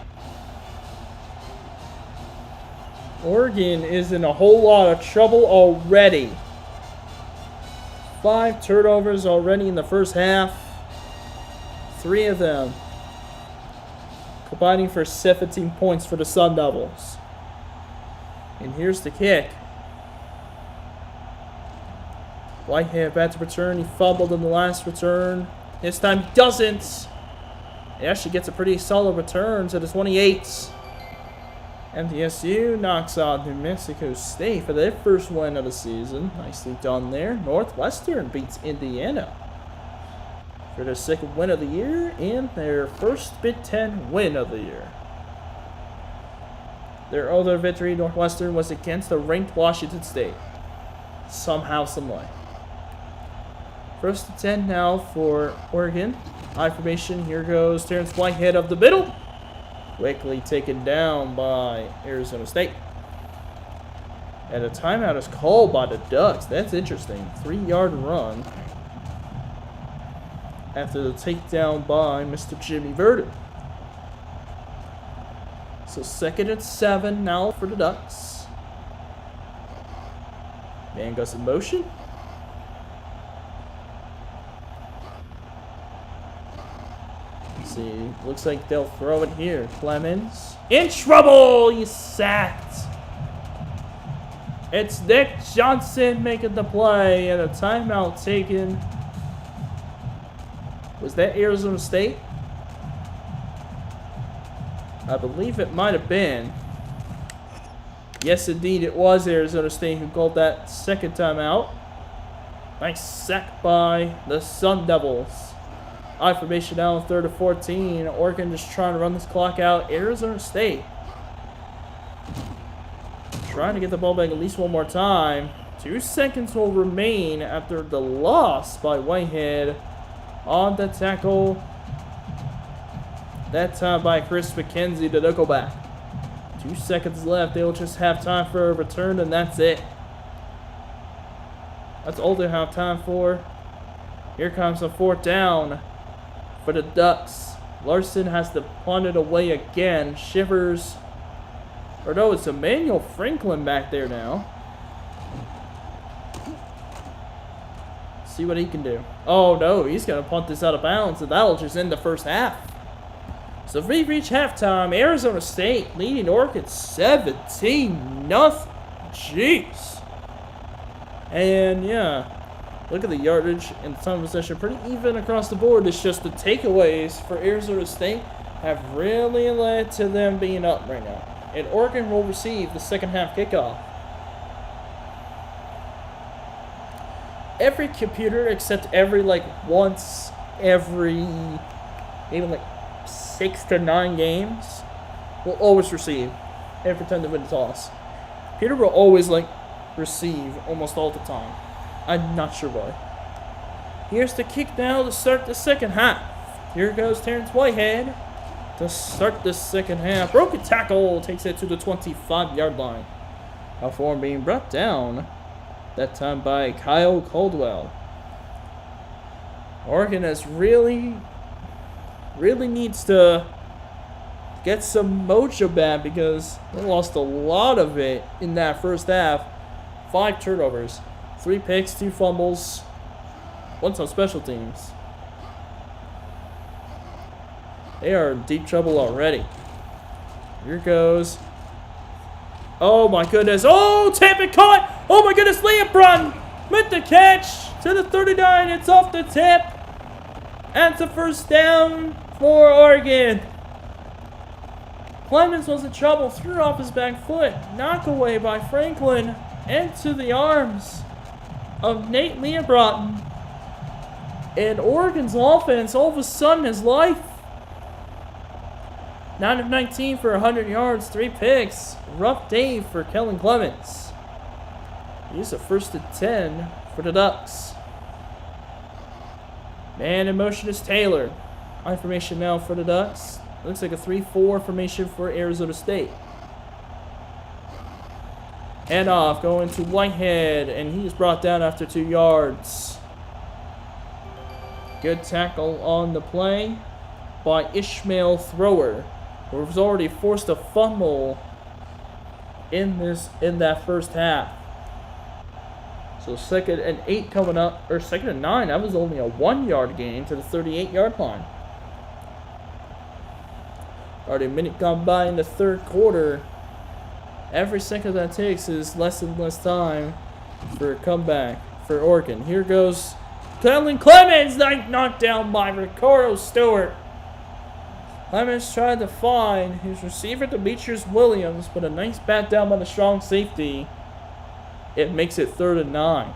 Oregon is in a whole lot of trouble already. 5 turnovers already in the first half. 3 of them combining for 17 points for the Sun Devils. And here's the kick. Whitehead back to return. He fumbled in the last return. This time he doesn't. He actually gets a pretty solid return to the 28. MTSU knocks out New Mexico State for their first win of the season. Nicely done there. Northwestern beats Indiana for their second win of the year and their first Big Ten win of the year. Their other victory, Northwestern, was against the ranked Washington State. Somehow, some way. First and 10 now for Oregon. High formation. Here goes Terrence Whitehead up the middle. Quickly taken down by Arizona State. And a timeout is called by the Ducks. That's interesting. 3-yard run after the takedown by Mr. Jimmy Verdon. So 2nd and 7 now for the Ducks. Man goes in motion. Let's see. Looks like they'll throw it here. Clemens. In trouble! He's sacked. It's Nick Johnson making the play and a timeout taken. Was that Arizona State? I believe it might have been. Yes, indeed, it was Arizona State who called that second timeout. Nice sack by the Sun Devils. High formation now, 3rd and 14. Oregon just trying to run this clock out. Arizona State trying to get the ball back at least one more time. 2 seconds will remain after the loss by Whitehead on the tackle. That time by Chris McKenzie to nickelback. 2 seconds left. They'll just have time for a return, and that's it. That's all they have time for. Here comes a 4th down for the Ducks. Larson has to punt it away again. Shivers. Or no, it's Emmanuel Franklin back there now. See what he can do. Oh no, he's going to punt this out of bounds, and that'll just end the first half. So we reach halftime. Arizona State leading Oregon 17-0. Jeez. And yeah, look at the yardage and the time of possession. Pretty even across the board. It's just the takeaways for Arizona State have really led to them being up right now. And Oregon will receive the second half kickoff. Every computer except every once every maybe 6 to 9 games will always receive every time they win the toss. Peter will always receive almost all the time. I'm not sure why. Here's the kick now to start the second half. Here goes Terrence Whitehead to start the second half. Broken tackle takes it to the 25-yard line. Alform being brought down. That time by Kyle Caldwell. Oregon has really needs to get some mojo back because they lost a lot of it in that first half. 5 turnovers, 3 picks, 2 fumbles, 1 on special teams. They are in deep trouble already. Here goes. Oh my goodness. Oh, tap it caught. Oh my goodness, Liam Brun with the catch to the 39. It's off the tip. And it's a first down for Oregon. Clemens was in trouble, threw off his back foot. Knock away by Franklin into the arms of Nate Leobrotten. And Oregon's offense all of a sudden is life. 9 of 19 for 100 yards, 3 picks. Rough day for Kellen Clemens. He's a 1st and 10 for the Ducks. Man in motion is Taylor. High formation now for the Ducks. Looks like a 3-4 formation for Arizona State. Handoff going to Whitehead, and he's brought down after 2 yards. Good tackle on the play by Ishmael Thrower, who was already forced a fumble in that first half. So 2nd and 8 coming up, or 2nd and 9. That was only a 1-yard gain to the 38-yard line. Already a minute gone by in the 3rd quarter. Every second that takes is less and less time for a comeback for Oregon. Here goes Kellen Clemens, knocked down by Ricardo Stewart. Clemens tried to find his receiver, Demetrius Williams, but a nice bat down by the strong safety. It makes it 3rd and 9.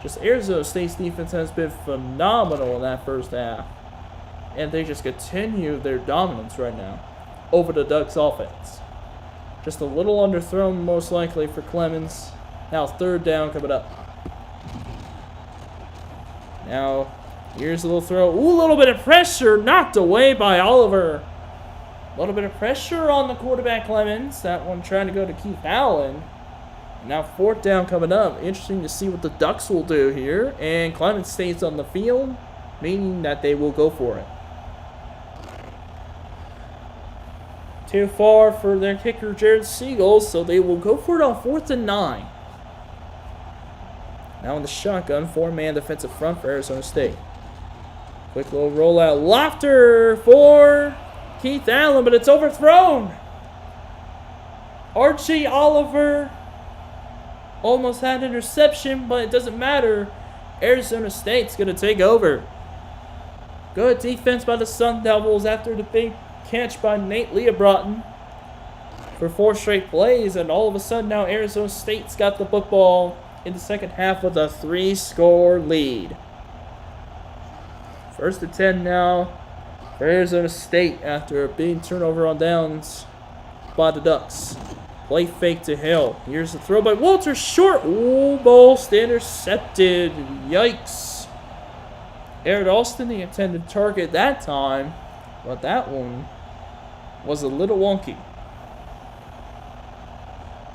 Just Arizona State's defense has been phenomenal in that first half. And they just continue their dominance right now over the Ducks offense. Just a little underthrown most likely for Clemens. Now 3rd down coming up. Now here's a little throw. Ooh, a little bit of pressure knocked away by Oliver. A little bit of pressure on the quarterback Clemens. That one trying to go to Keith Allen. Now 4th down coming up. Interesting to see what the Ducks will do here. And Clemens stays on the field, meaning that they will go for it. Too far for their kicker, Jared Siegel, so they will go for it on 4th and 9. Now in the shotgun, 4-man defensive front for Arizona State. Quick little rollout. Lofter for Keith Allen, but it's overthrown. Archie Oliver almost had an interception, but it doesn't matter. Arizona State's going to take over. Good defense by the Sun Devils after the big catch by Nate Leobrotten for 4 straight plays, and all of a sudden now Arizona State's got the football in the second half with a 3-score lead. 1st and 10 now for Arizona State after a big turnover on downs by the Ducks. Play fake to Hill. Here's the throw by Walter, short. Almost intercepted. Yikes. Eric Alston, the intended target that time, but that one was a little wonky.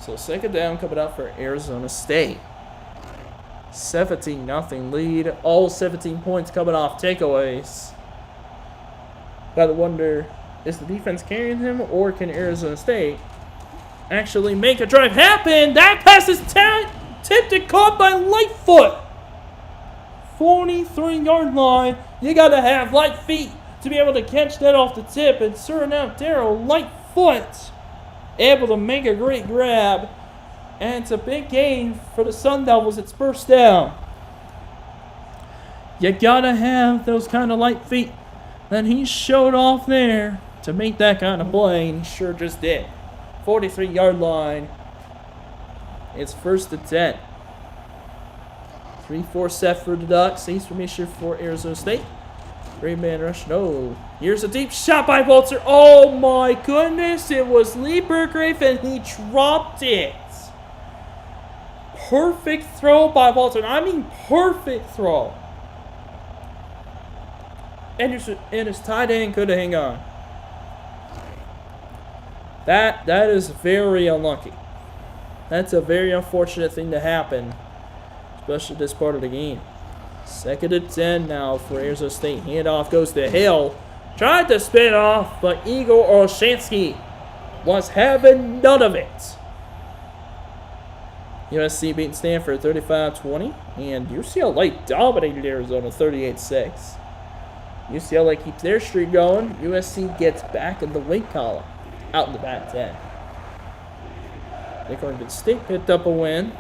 So 2nd down coming up for Arizona State. 17-0 lead. All 17 points coming off takeaways. Gotta wonder, is the defense carrying him, or can Arizona State actually make a drive happen? That pass is tipped and caught by Lightfoot. 43-yard line. You gotta have light feet to be able to catch that off the tip, and sure enough, Darryl Lightfoot able to make a great grab, and it's a big gain for the Sun Devils. It's 1st down. You gotta have those kind of light feet that he showed off there to make that kind of play, and he sure just did. 43-yard line. It's 1st and 10. 3-4 set for the Ducks. Ace formation for Arizona State. 3-man rush. No. Here's a deep shot by Walter. Oh my goodness. It was Lee Burgrave, and he dropped it. Perfect throw by Walter. I mean, perfect throw. And his tight end could have hung on. That is very unlucky. That's a very unfortunate thing to happen, especially this part of the game. 2nd and 10 now for Arizona State. Handoff goes to Hill. Tried to spin off, but Igor Olshansky was having none of it. USC beating Stanford 35-20, and UCLA dominated Arizona 38-6. UCLA keeps their streak going. USC gets back in the win column, out in the back 10. Oregon State picked up a win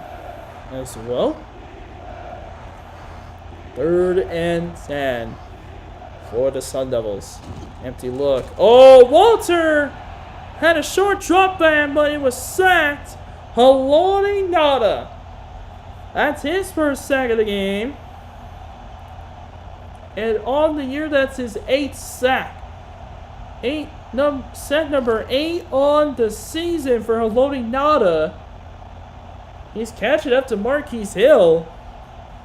as well. 3rd and 10 for the Sun Devils. Empty look. Oh, Walter had a short drop back, but it was sacked. Haloti Ngata. That's his 1st sack of the game. And on the year, that's his 8th sack. Set number 8 on the season for Haloti Ngata. He's catching up to Marquise Hill.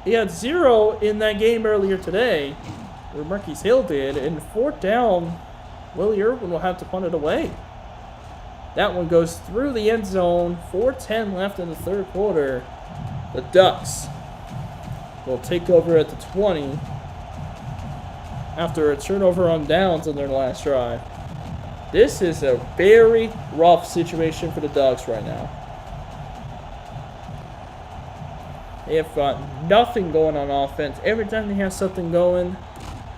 He had 0 in that game earlier today, or Marquise Hill did. And 4th down, Willie Irvin will have to punt it away. That one goes through the end zone. 4:10 left in the third quarter. The Ducks will take over at the 20 after a turnover on downs on their last drive. This is a very rough situation for the Ducks right now. They have got nothing going on offense. Every time they have something going,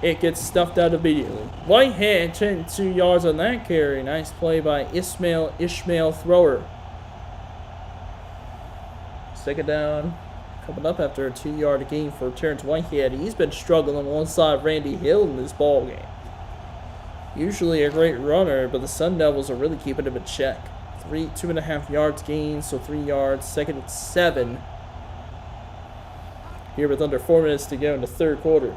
it gets stuffed out immediately. Whitehead, 2 yards on that carry. Nice play by Ishmael Thrower. 2nd down. Coming up after a 2-yard gain for Terrence Whitehead. He's been struggling alongside Randy Hill in this ball game. Usually a great runner, but the Sun Devils are really keeping him in check. 2.5 yards gain, so 3 yards. 2nd and 7. Here with under 4 minutes to go in the third quarter.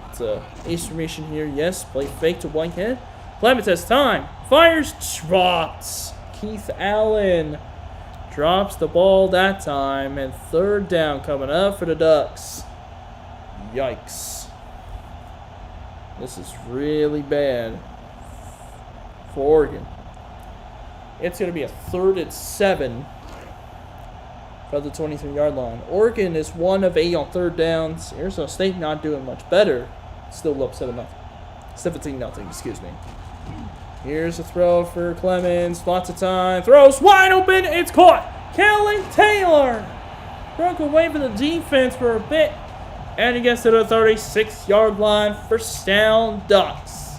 It's a ace formation here. Yes, play fake to Whitehead. Clemens has time. Fires, drops. Keith Allen drops the ball that time. And 3rd down coming up for the Ducks. Yikes. This is really bad for Oregon. It's going to be a 3rd and 7 from the 23-yard line. Oregon is 1 of 8 on 3rd downs. Arizona State not doing much better. Still up 7-0. 17-0, excuse me. Here's a throw for Clemens. Lots of time. Throws wide open. It's caught. Kellen Taylor broke away from the defense for a bit. And he gets to the 36-yard line. 1st down, Ducks.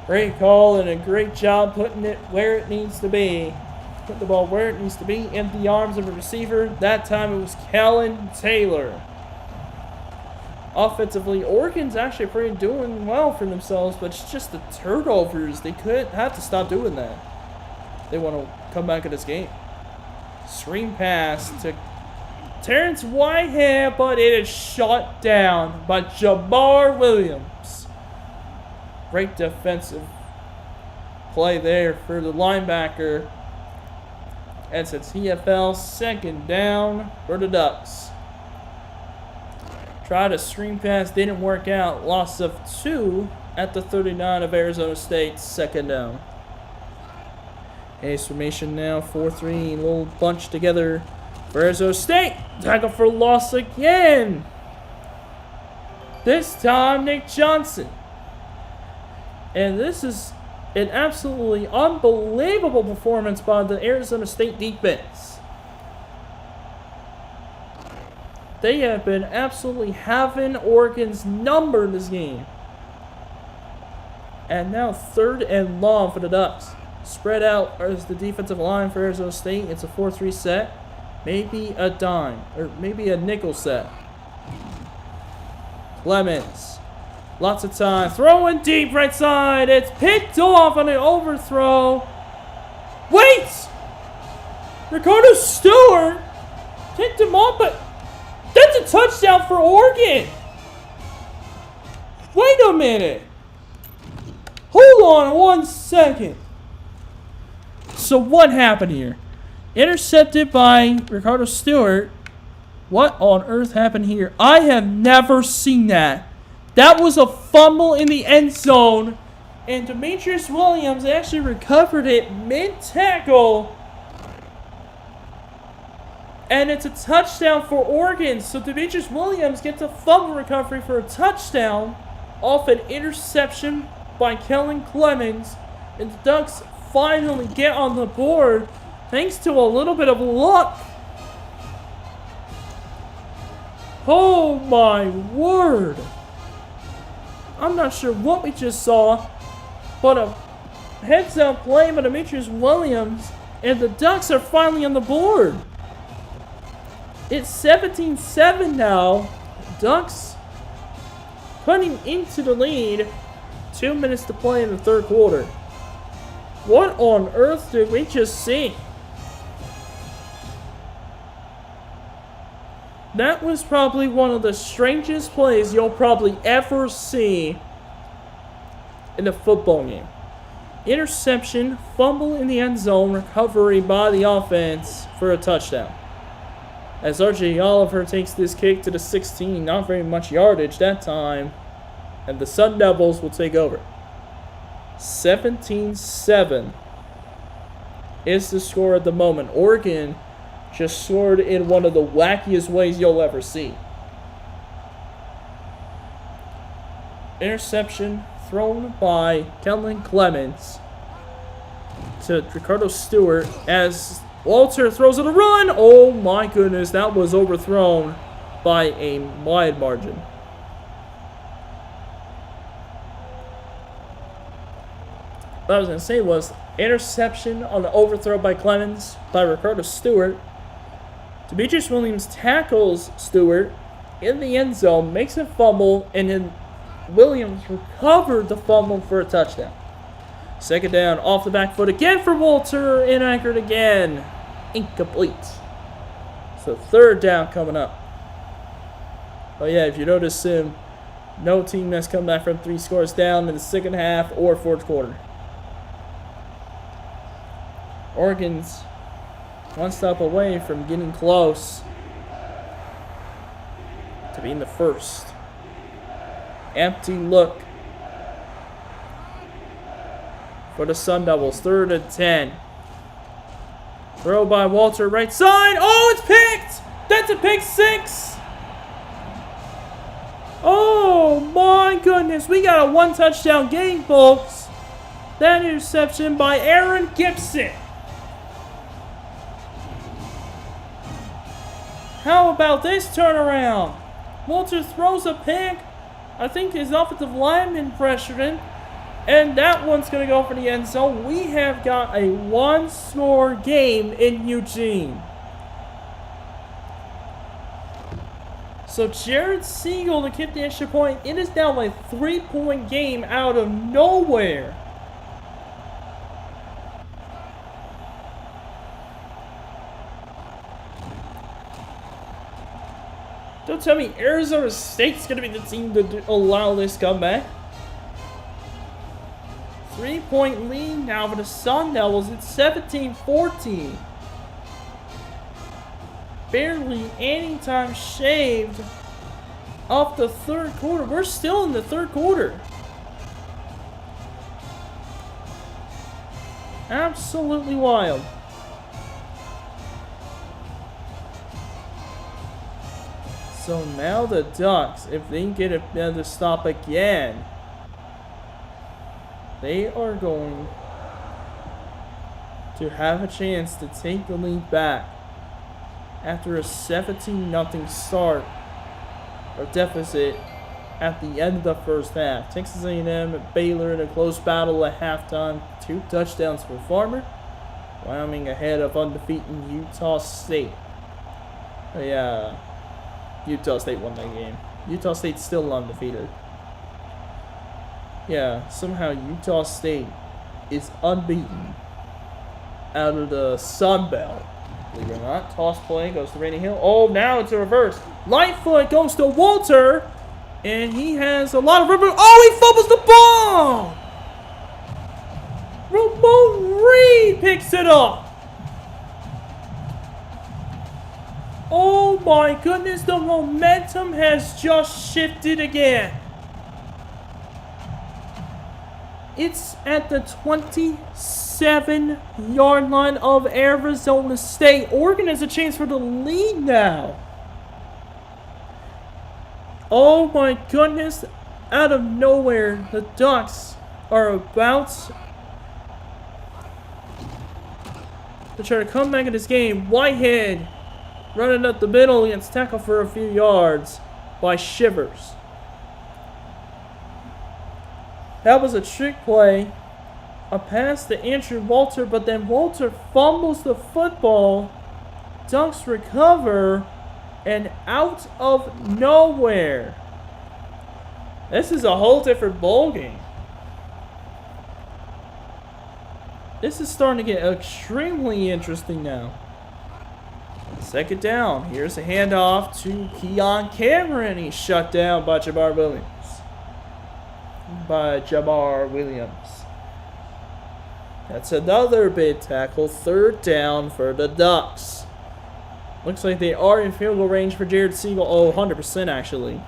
Great call and a great job putting it where it needs to be. Put the ball where it needs to be, in the arms of a receiver. That time it was Kellen Taylor. Offensively, Oregon's actually doing well for themselves, but it's just the turnovers. They could have to stop doing that. They want to come back in this game. Screen pass to Terrence Whitehead, but it is shot down by Jamar Williams. Great defensive play there for the linebacker. And it's a TFL 2nd down for the Ducks. Tried a screen pass, didn't work out. Loss of 2 at the 39 of Arizona State, 2nd down. Ace formation now, 4-3, little bunch together for Arizona State. Tackle for loss again. This time, Nick Johnson. And this is an absolutely unbelievable performance by the Arizona State defense. They have been absolutely having Oregon's number in this game. And now 3rd and long for the Ducks. Spread out as the defensive line for Arizona State. It's a 4-3 set. Maybe a dime. Or maybe a nickel set. Clemens. Lots of time. Throwing deep right side. It's picked off on an overthrow. Wait! Ricardo Stewart picked him up, but that's a touchdown for Oregon. Wait a minute. Hold on 1 second. So what happened here? Intercepted by Ricardo Stewart. What on earth happened here? I have never seen that. That was a fumble in the end zone. And Demetrius Williams actually recovered it mid-tackle. And it's a touchdown for Oregon. So Demetrius Williams gets a fumble recovery for a touchdown off an interception by Kellen Clemens. And the Ducks finally get on the board thanks to a little bit of luck. Oh my word. I'm not sure what we just saw, but a heads-up play by Demetrius Williams, and the Ducks are finally on the board. It's 17-7 now. Ducks putting into the lead. 2 minutes to play in the third quarter. What on earth did we just see? That was probably one of the strangest plays you'll probably ever see in a football game. Interception, fumble in the end zone, recovery by the offense for a touchdown. As R.J. Oliver takes this kick to the 16, not very much yardage that time, and the Sun Devils will take over. 17-7 is the score at the moment. Oregon just scored in one of the wackiest ways you'll ever see. Interception thrown by Kellen Clemens to Ricardo Stewart as Walter throws it a run. Oh my goodness, that was overthrown by a wide margin. What I was going to say was interception on the overthrow by Clemens by Ricardo Stewart. Demetrius Williams tackles Stewart in the end zone, makes a fumble, and then Williams recovered the fumble for a touchdown. Second down, off the back foot again for Walter, inaccurate again, incomplete. So third down coming up. Oh yeah, if you notice him, no team has come back from 3 scores down in the second half or fourth quarter. Oregon's one stop away from getting close to being the first. Empty look for the Sun Devils. 3rd and 10. Throw by Walter, right side. Oh, it's picked! That's a pick 6! Oh my goodness, we got a 1-touchdown game, folks. That interception by Aaron Gibson. How about this turnaround? Walter throws a pick. I think his offensive lineman pressured him. And that one's going to go for the end zone. We have got a 1-score game in Eugene. So Jared Siegel to kick the extra point. It is now a 3-point game out of nowhere. Don't tell me Arizona State's going to be the team to allow this comeback. 3-point lead now for the Sun Devils. It's 17-14. Barely any time shaved off the third quarter. We're still in the third quarter. Absolutely wild. So now the Ducks, if they can get another stop again, they are going to have a chance to take the lead back after a 17-0 start or deficit at the end of the first half. Texas A&M and Baylor in a close battle at halftime. 2 touchdowns for Farmer. Wyoming ahead of undefeated Utah State. Oh, yeah. Utah State won that game. Utah State's still undefeated. Yeah, somehow Utah State is unbeaten out of the Sun Belt. Believe it or not. Toss play goes to Randy Hill. Oh, now it's a reverse. Lightfoot goes to Walter. And he has a lot of room. Oh, he fumbles the ball! Ramon Reed picks it up. Oh my goodness, the momentum has just shifted again. It's at the 27-yard line of Arizona State. Oregon has a chance for the lead now. Oh my goodness, out of nowhere, the Ducks are about to try to come back in this game. Whitehead running up the middle against tackle for a few yards by Shivers. That was a trick play. A pass to Andrew Walter, but then Walter fumbles the football. Ducks recover, and out of nowhere, this is a whole different ballgame. This is starting to get extremely interesting now. Second down. Here's a handoff to Keon Cameron. He's shut down by Jamar Williams. That's another big tackle. Third down for the Ducks. Looks like they are in field goal range for Jared Siegel. Oh, 100% actually.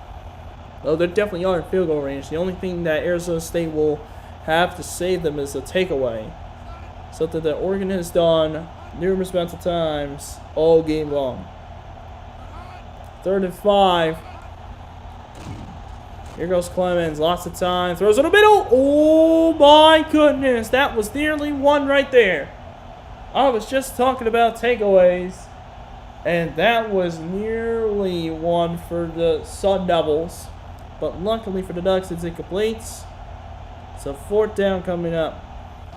Oh, they definitely are in field goal range. The only thing that Arizona State will have to save them is a takeaway. Something that Oregon has done numerous amounts of times all game long. 3rd and 5. Here goes Clemens. Lots of time. Throws in the middle. Oh my goodness. That was nearly one right there. I was just talking about takeaways. And that was nearly one for the Sun Devils. But luckily for the Ducks, it's incomplete. So 4th down coming up.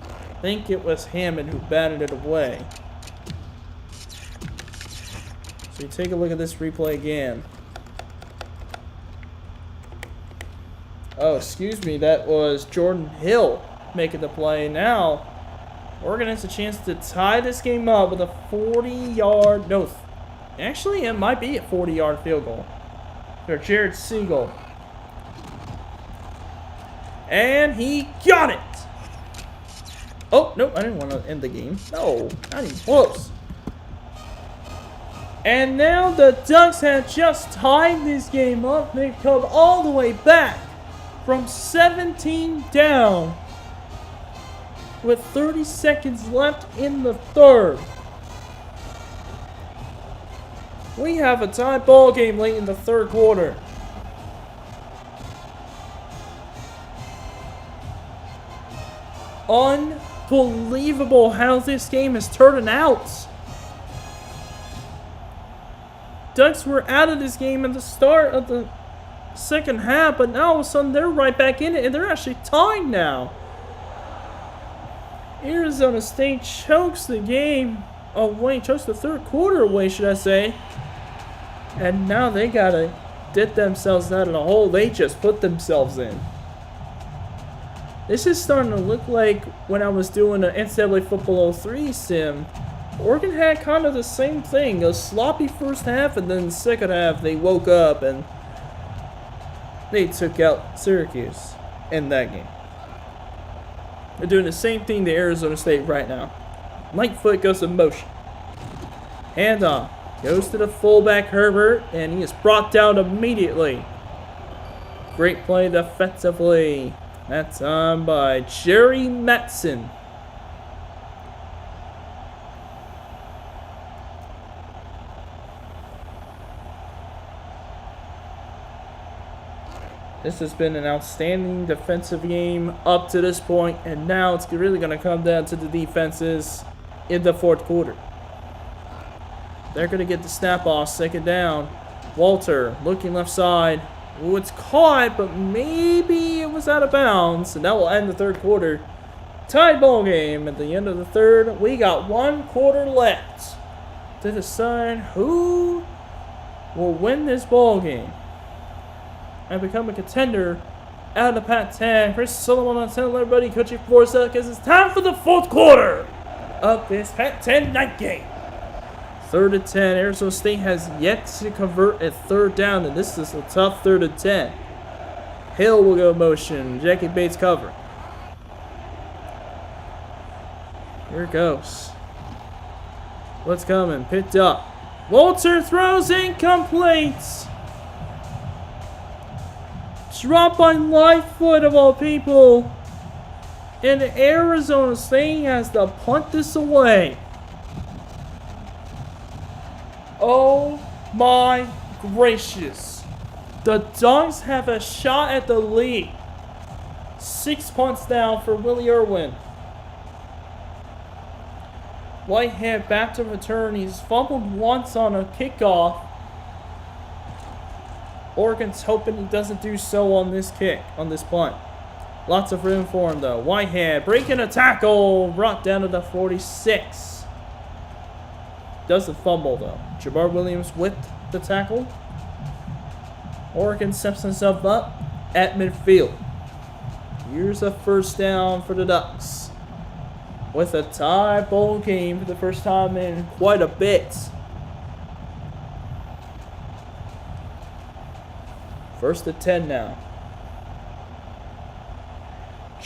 I think it was Hammond who batted it away. So you take a look at this replay again. Oh, excuse me, that was Jordan Hill making the play. Now, Oregon has a chance to tie this game up with a 40-yard... No, actually, it might be a 40-yard field goal for Jared Siegel. And he got it! Oh, no, I didn't want to end the game. No, not even close. And now the Ducks have just tied this game up. They've come all the way back from 17 down with 30 seconds left in the 3rd. We have a tied ball game late in the 3rd quarter. Unbelievable how this game is turning out. Ducks were out of this game at the start of the 2nd half, but now all of a sudden they're right back in it, and they're actually tied now. Arizona State chokes the game away, chokes the 3rd quarter away, should I say. And now they gotta dip themselves out of the hole they just put themselves in. This is starting to look like when I was doing an NCAA Football 03 sim. Oregon had kind of the same thing, a sloppy first half, and then the 2nd half they woke up and they took out Syracuse in that game. They're doing the same thing to Arizona State right now. Lightfoot goes in motion. Hand off. Goes to the fullback Herbert, and he is brought down immediately. Great play defensively. That time by Jerry Metzen. This has been an outstanding defensive game up to this point, and now it's really going to come down to the defenses in the 4th quarter. They're going to get the snap off, 2nd down. Walter looking left side. Ooh, it's caught, but maybe it was out of bounds, and that will end the 3rd quarter. Tied ball game at the end of the 3rd. We got 1 quarter left to decide who will win this ball game and become a contender out of the Pac-10. Chris Sullivan on 10, everybody. Coach Forza, because it's time for the 4th quarter of this Pac-10 night game. 3rd and 10. Arizona State has yet to convert a 3rd down, and this is a tough 3rd and 10. Hill will go motion. Jackie Bates cover. Here it goes. What's coming? Picked up. Walter throws incomplete. Dropped by Lightfoot of all people. And Arizona State has to punt this away. Oh my gracious. The Ducks have a shot at the lead. 6 punts down for Willie Irwin. Whitehead back to return. He's fumbled once on a kickoff. Oregon's hoping he doesn't do so on this kick, on this punt. Lots of room for him though. Whitehead breaking a tackle. Brought down to the 46. Doesn't fumble though. Jabbar Williams with the tackle. Oregon steps himself up at midfield. Here's a 1st down for the Ducks. With a tie bowl game for the first time in quite a bit. 1st and 10 now.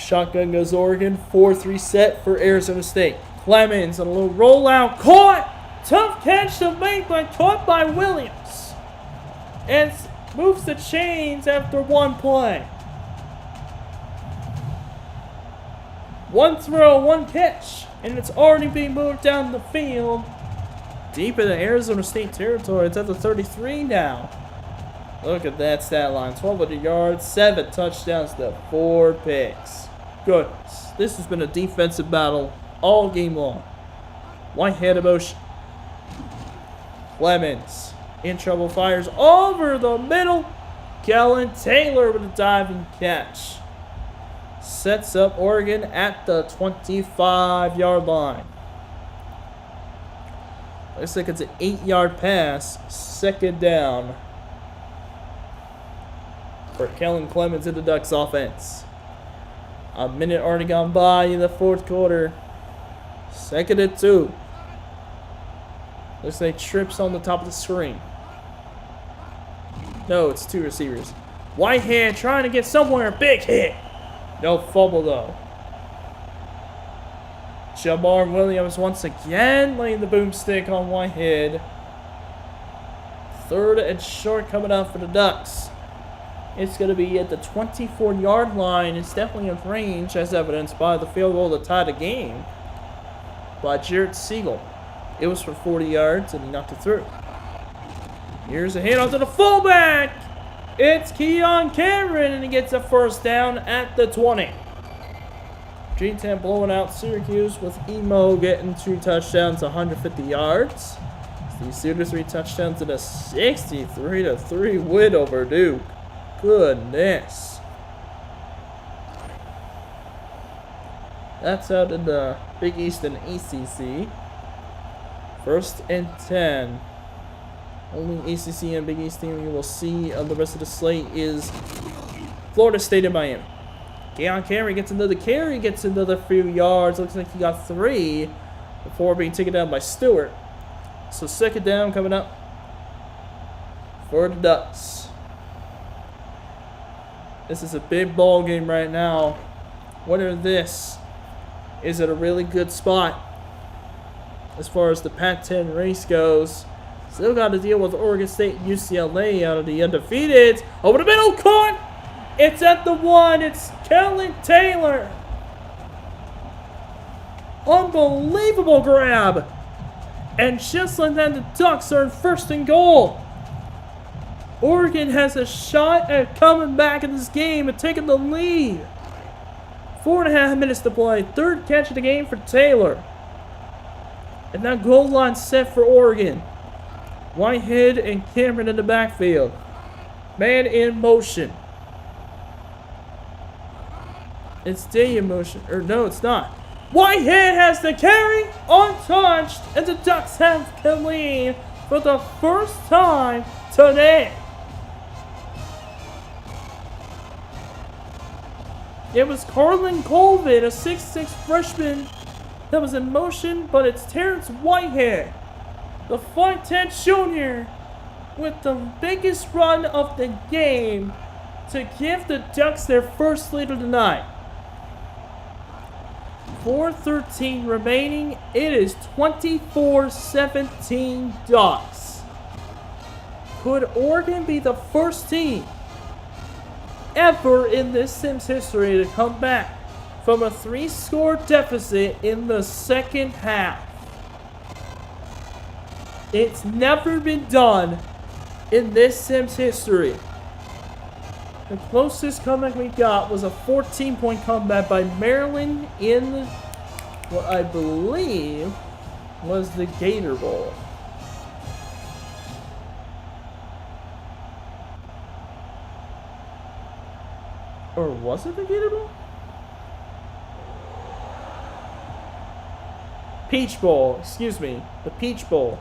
Shotgun goes Oregon. 4-3 set for Arizona State. Clemens on a little rollout. Caught! Tough catch to make, but caught by Williams. And moves the chains after one play. One throw, one catch, and it's already being moved down the field. Deep in the Arizona State territory. It's at the 33 now. Look at that stat line. 1,200 yards, 7 touchdowns to 4 picks. Goodness. This has been a defensive battle all game long. Whitehead motion. Clemens in trouble, fires over the middle. Kellen Taylor with a diving catch. Sets up Oregon at the 25-yard line. Looks like it's an 8-yard pass. Second down for Kellen Clemens in the Ducks offense. A minute already gone by in the fourth quarter. 2nd and 2. Looks like trips on the top of the screen. No, it's 2 receivers. Whitehead trying to get somewhere. Big hit. No fumble, though. Jamar Williams once again laying the boomstick on Whitehead. 3rd and short coming out for the Ducks. It's going to be at the 24-yard line. It's definitely in range, as evidenced by the field goal to tie the game by Jarrett Siegel. It was for 40 yards, and he knocked it through. Here's a hit onto the fullback. It's Keon Cameron, and he gets a first down at the 20. G10 blowing out Syracuse with Emo getting 2 touchdowns, 150 yards. These Sooners 3 touchdowns and a 63-3 win over Duke. Goodness. That's out in the Big East and ACC. 1st and 10. Only ACC and Big East team you will see on the rest of the slate is Florida State and Miami. Keon Cameron gets another carry, gets another few yards. Looks like he got 3 before being taken down by Stewart. So 2nd down coming up for the Ducks. This is a big ball game right now. Winner this is at a really good spot as far as the Pac-10 race goes. Still got to deal with Oregon State and UCLA out of the undefeated. Over the middle, caught! It's at the 1. It's Kellen Taylor. Unbelievable grab. And just like that, the Ducks are in 1st and goal. Oregon has a shot at coming back in this game and taking the lead. 4.5 minutes to play. 3rd catch of the game for Taylor. And that goal line set for Oregon. Whitehead and Cameron in the backfield. Man in motion. It's Day in motion. Or no, it's not. Whitehead has the carry, untouched, and the Ducks have the lead for the first time today. It was Carlin Colvin, a 6'6" freshman that was in motion, but it's Terrence Whitehead, the 5'10" junior, with the biggest run of the game to give the Ducks their first lead of the night. 4:13 remaining. It is 24-17 Ducks. Could Oregon be the first team ever in this Sims history to come back from a 3-score deficit in the second half? It's never been done in this Sims history. The closest comeback we got was a 14-point comeback by Maryland in what I believe was the Gator Bowl. Or was it the Gator Bowl? Peach Bowl, excuse me. The Peach Bowl.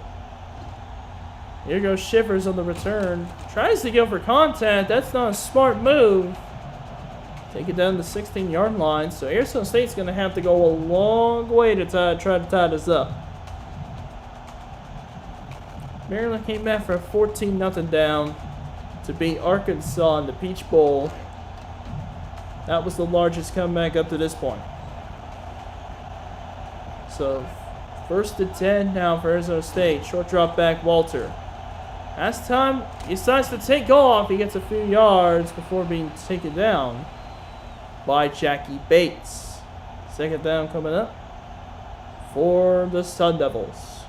Here goes Shivers on the return. Tries to go for contact. That's not a smart move. Take it down the 16-yard line. So Arizona State's going to have to go a long way to try to tie this up. Maryland came back for a 14-0 down to beat Arkansas in the Peach Bowl. That was the largest comeback up to this point. So, 1st and 10 now for Arizona State. Short drop back, Walter. As time decides to take off, he gets a few yards before being taken down by Jackie Bates. 2nd down coming up for the Sun Devils.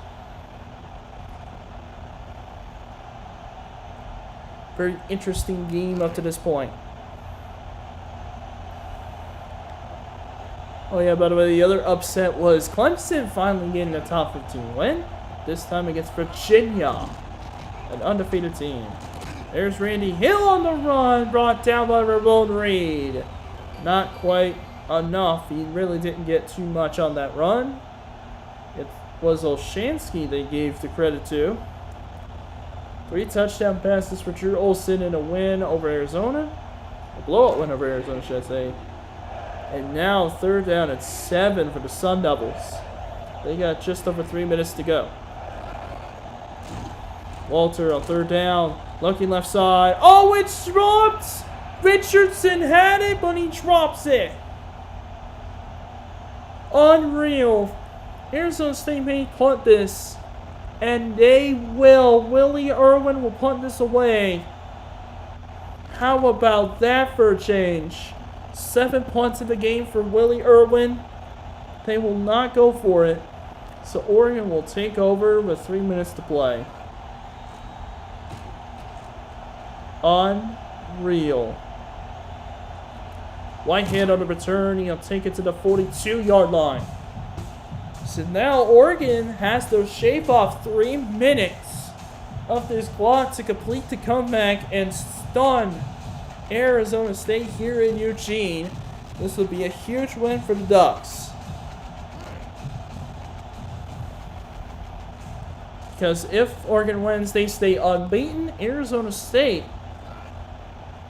Very interesting game up to this point. Oh yeah, by the way, the other upset was Clemson finally getting a top 15 win. This time against Virginia, an undefeated team. There's Randy Hill on the run, brought down by Ramon Reed. Not quite enough. He really didn't get too much on that run. It was Olshansky they gave the credit to. 3 touchdown passes for Drew Olson in a win over Arizona. A blowout win over Arizona, should I say. And now 3rd down and 7 for the Sun Devils. They got just over 3 minutes to go. Walter on 3rd down. Looking left side. Oh, it's dropped! Richardson had it, but he drops it. Unreal. Arizona State may punt this. And they will. Willie Irwin will punt this away. How about that for a change? 7 punts in the game for Willie Irwin. They will not go for it. So Oregon will take over with 3 minutes to play. Unreal. Whitehead on the return. He'll take it to the 42-yard line. So now Oregon has to shave off 3 minutes of this clock to complete the comeback and stun Arizona State here in Eugene. This will be a huge win for the Ducks. Because if Oregon wins, they stay unbeaten. Arizona State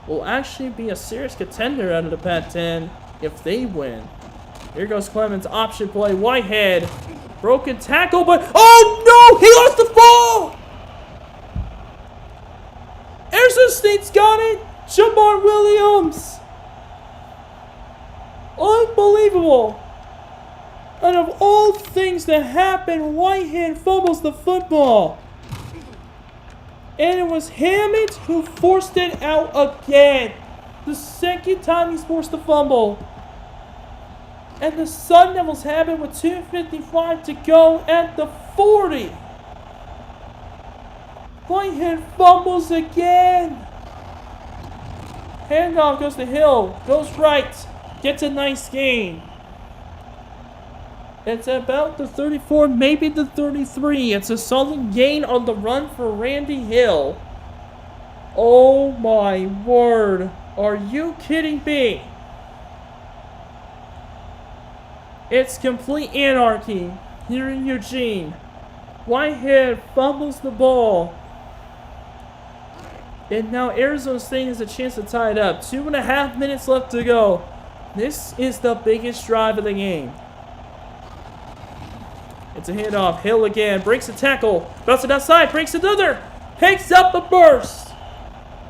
will actually be a serious contender out of the Pac-10 if they win. Here goes Clemens, option play, Whitehead. Broken tackle, but oh no! He lost the ball! Arizona State's got it! Jamar Williams! Unbelievable! Out of all things that happened, Whitehead fumbles the football. And it was Hammond who forced it out again. The 2nd time he's forced the fumble. And the Sun Devils have it with 2:55 to go at the 40. Whitehead fumbles again. Handoff goes to Hill. Goes right. Gets a nice gain. It's about the 34, maybe the 33. It's a solid gain on the run for Randy Hill. Oh my word. Are you kidding me? It's complete anarchy here in Eugene. Whitehead fumbles the ball. And now Arizona State has a chance to tie it up. 2.5 minutes left to go. This is the biggest drive of the game. It's a handoff. Hill again. Breaks a tackle. Bounces it outside. Breaks another. Picks up a burst.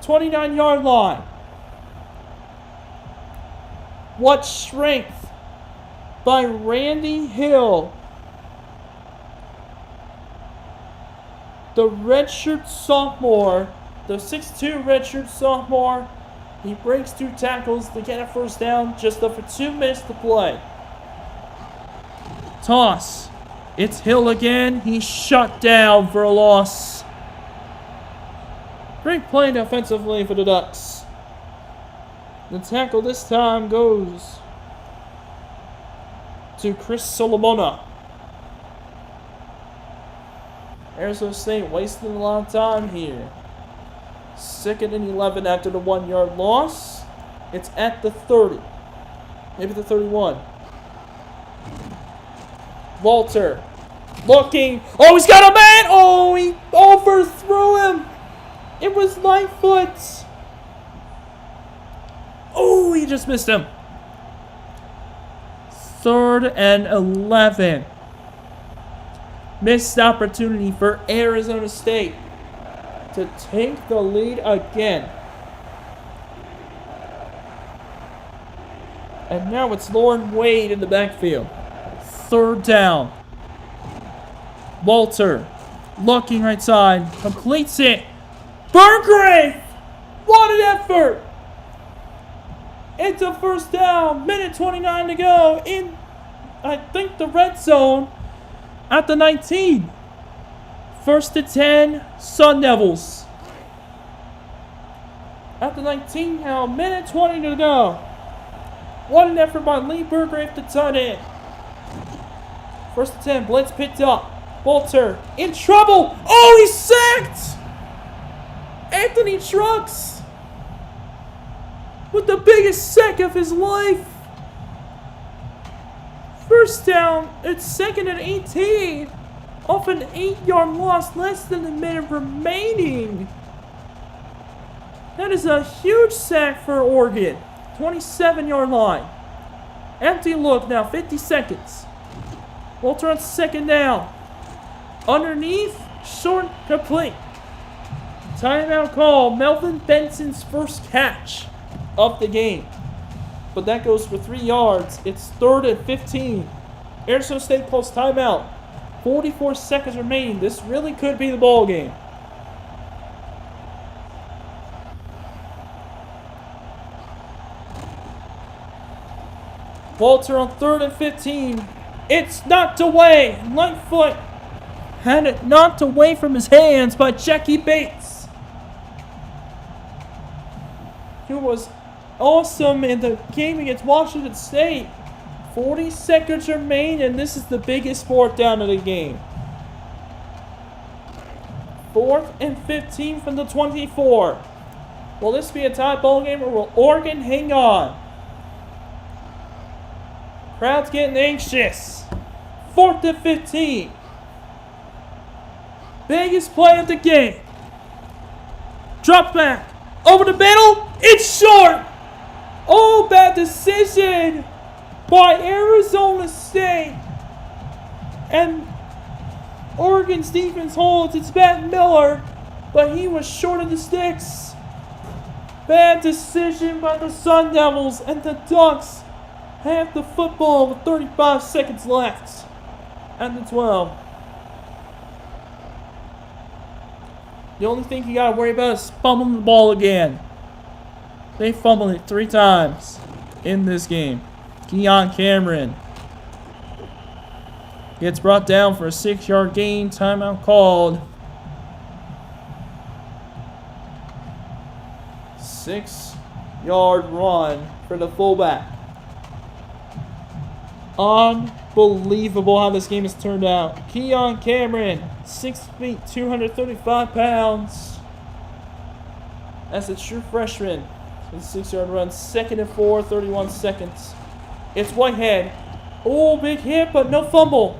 29-yard line. What strength by Randy Hill. The redshirt sophomore. The 6'2 redshirt sophomore. He breaks 2 tackles to get a first down. Just over 2 minutes to play. Toss. It's Hill again. He's shut down for a loss. Great play offensively for the Ducks. The tackle this time goes to Chris Solomona. Arizona State wasting a lot of time here. 2nd and 11 after the 1-yard loss. It's at the 30. Maybe the 31. Walter looking. Oh, he's got a man. Oh, he overthrew him. It was Lightfoot. Oh, he just missed him. 3rd and 11. Missed opportunity for Arizona State to take the lead again. And now it's Lauren Wade in the backfield. Third down. Walter looking right side. Completes it. Burgrave! What an effort! It's a first down. Minute 29 to go in, I think, the red zone at the 19. First to 10, Sun Devils. At the 19 now, minute 20 to go. What an effort by Lee Burgrave to tight end. First to 10, blitz picked up. Walter in trouble. Oh, he's sacked! Anthony Trucks with the biggest sack of his life. First down, it's second and 18. Off an 8-yard loss, less than a minute remaining. That is a huge sack for Oregon. 27-yard line. Empty look now, 50 seconds. Walter on second down. Underneath, short, complete. Timeout call. Melvin Benson's first catch of the game. But that goes for 3 yards. It's third and 15. Arizona State calls timeout. 44 seconds remaining. This really could be the ball game. Walter on third and 15. It's knocked away. Lightfoot had it knocked away from his hands by Jackie Bates, who was awesome in the game against Washington State. 40 seconds remain, and this is the biggest fourth down of the game. 4th and 15 from the 24. Will this be a tie ball game, or will Oregon hang on? Crowd's getting anxious. 4th and 15. Biggest play of the game. Drop back. Over the middle. It's short. Oh, bad decision by Arizona State. And Oregon's defense holds. It's Matt Miller, but he was short of the sticks. Bad decision by the Sun Devils, and the Ducks have the football with 35 seconds left at the 12. The only thing you gotta worry about is fumbling the ball again. They fumbled it 3 times in this game. Keon Cameron gets brought down for a 6-yard gain. Timeout called. 6-yard run for the fullback. Unbelievable how this game has turned out. Keon Cameron, 6 feet, 235 pounds. That's a true freshman. It's a 6-yard run. 2nd and 4, 31 seconds. It's Whitehead. Oh, big hit, but no fumble.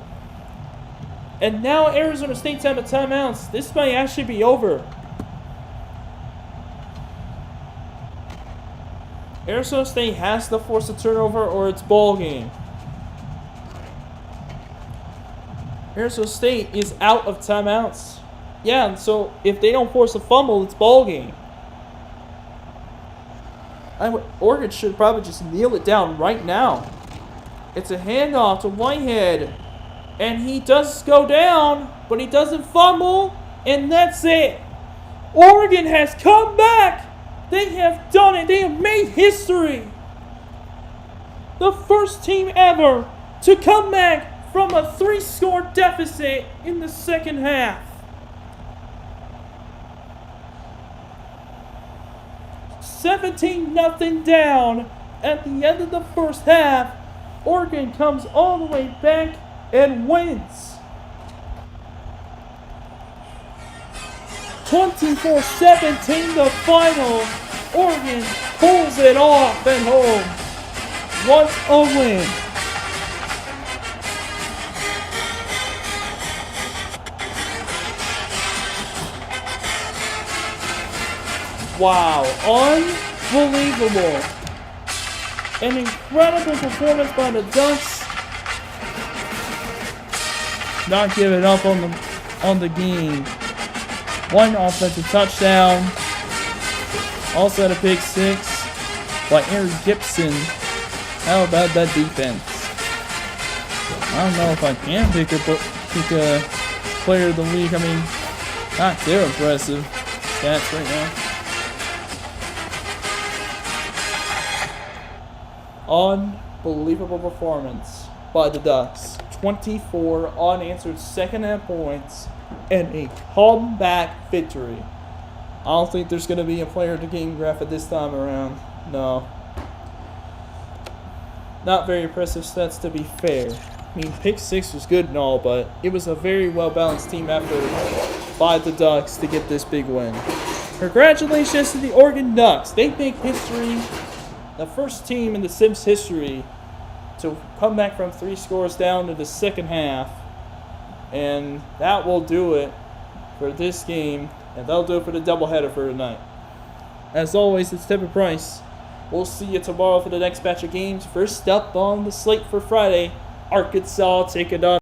And now Arizona State's out of timeouts. This might actually be over. Arizona State has to force a turnover or it's ball game. Arizona State is out of timeouts. Yeah, and so if they don't force a fumble, it's ball game. Oregon should probably just kneel it down right now. It's a handoff to Whitehead. And he does go down, but he doesn't fumble. And that's it. Oregon has come back. They have done it. They have made history. The first team ever to come back from a 3-score deficit in the second half. 17-0 down at the end of the first half. Oregon comes all the way back and wins. 24-17 the final. Oregon pulls it off at home. What a win. Wow, unbelievable. An incredible performance by the Ducks. Not giving up on the game. 1 offensive touchdown. Also had a pick 6 by Aaron Gibson. How about that defense? I don't know if I can pick a player of the week. I mean, not too impressive stats right now. Unbelievable performance by the Ducks. 24 unanswered second half points and a comeback victory. I don't think there's going to be a player to game graph at this time around. No. Not very impressive stats, to be fair. I mean, pick 6 was good and all, but it was a very well-balanced team effort by the Ducks to get this big win. Congratulations to the Oregon Ducks. They make history, the first team in the Sims history to come back from 3 scores down to the second half. And that will do it for this game, and that'll do it for the doubleheader for tonight. As always, it's Tepper Price. We'll see you tomorrow for the next batch of games. First up on the slate for Friday, Arkansas taking on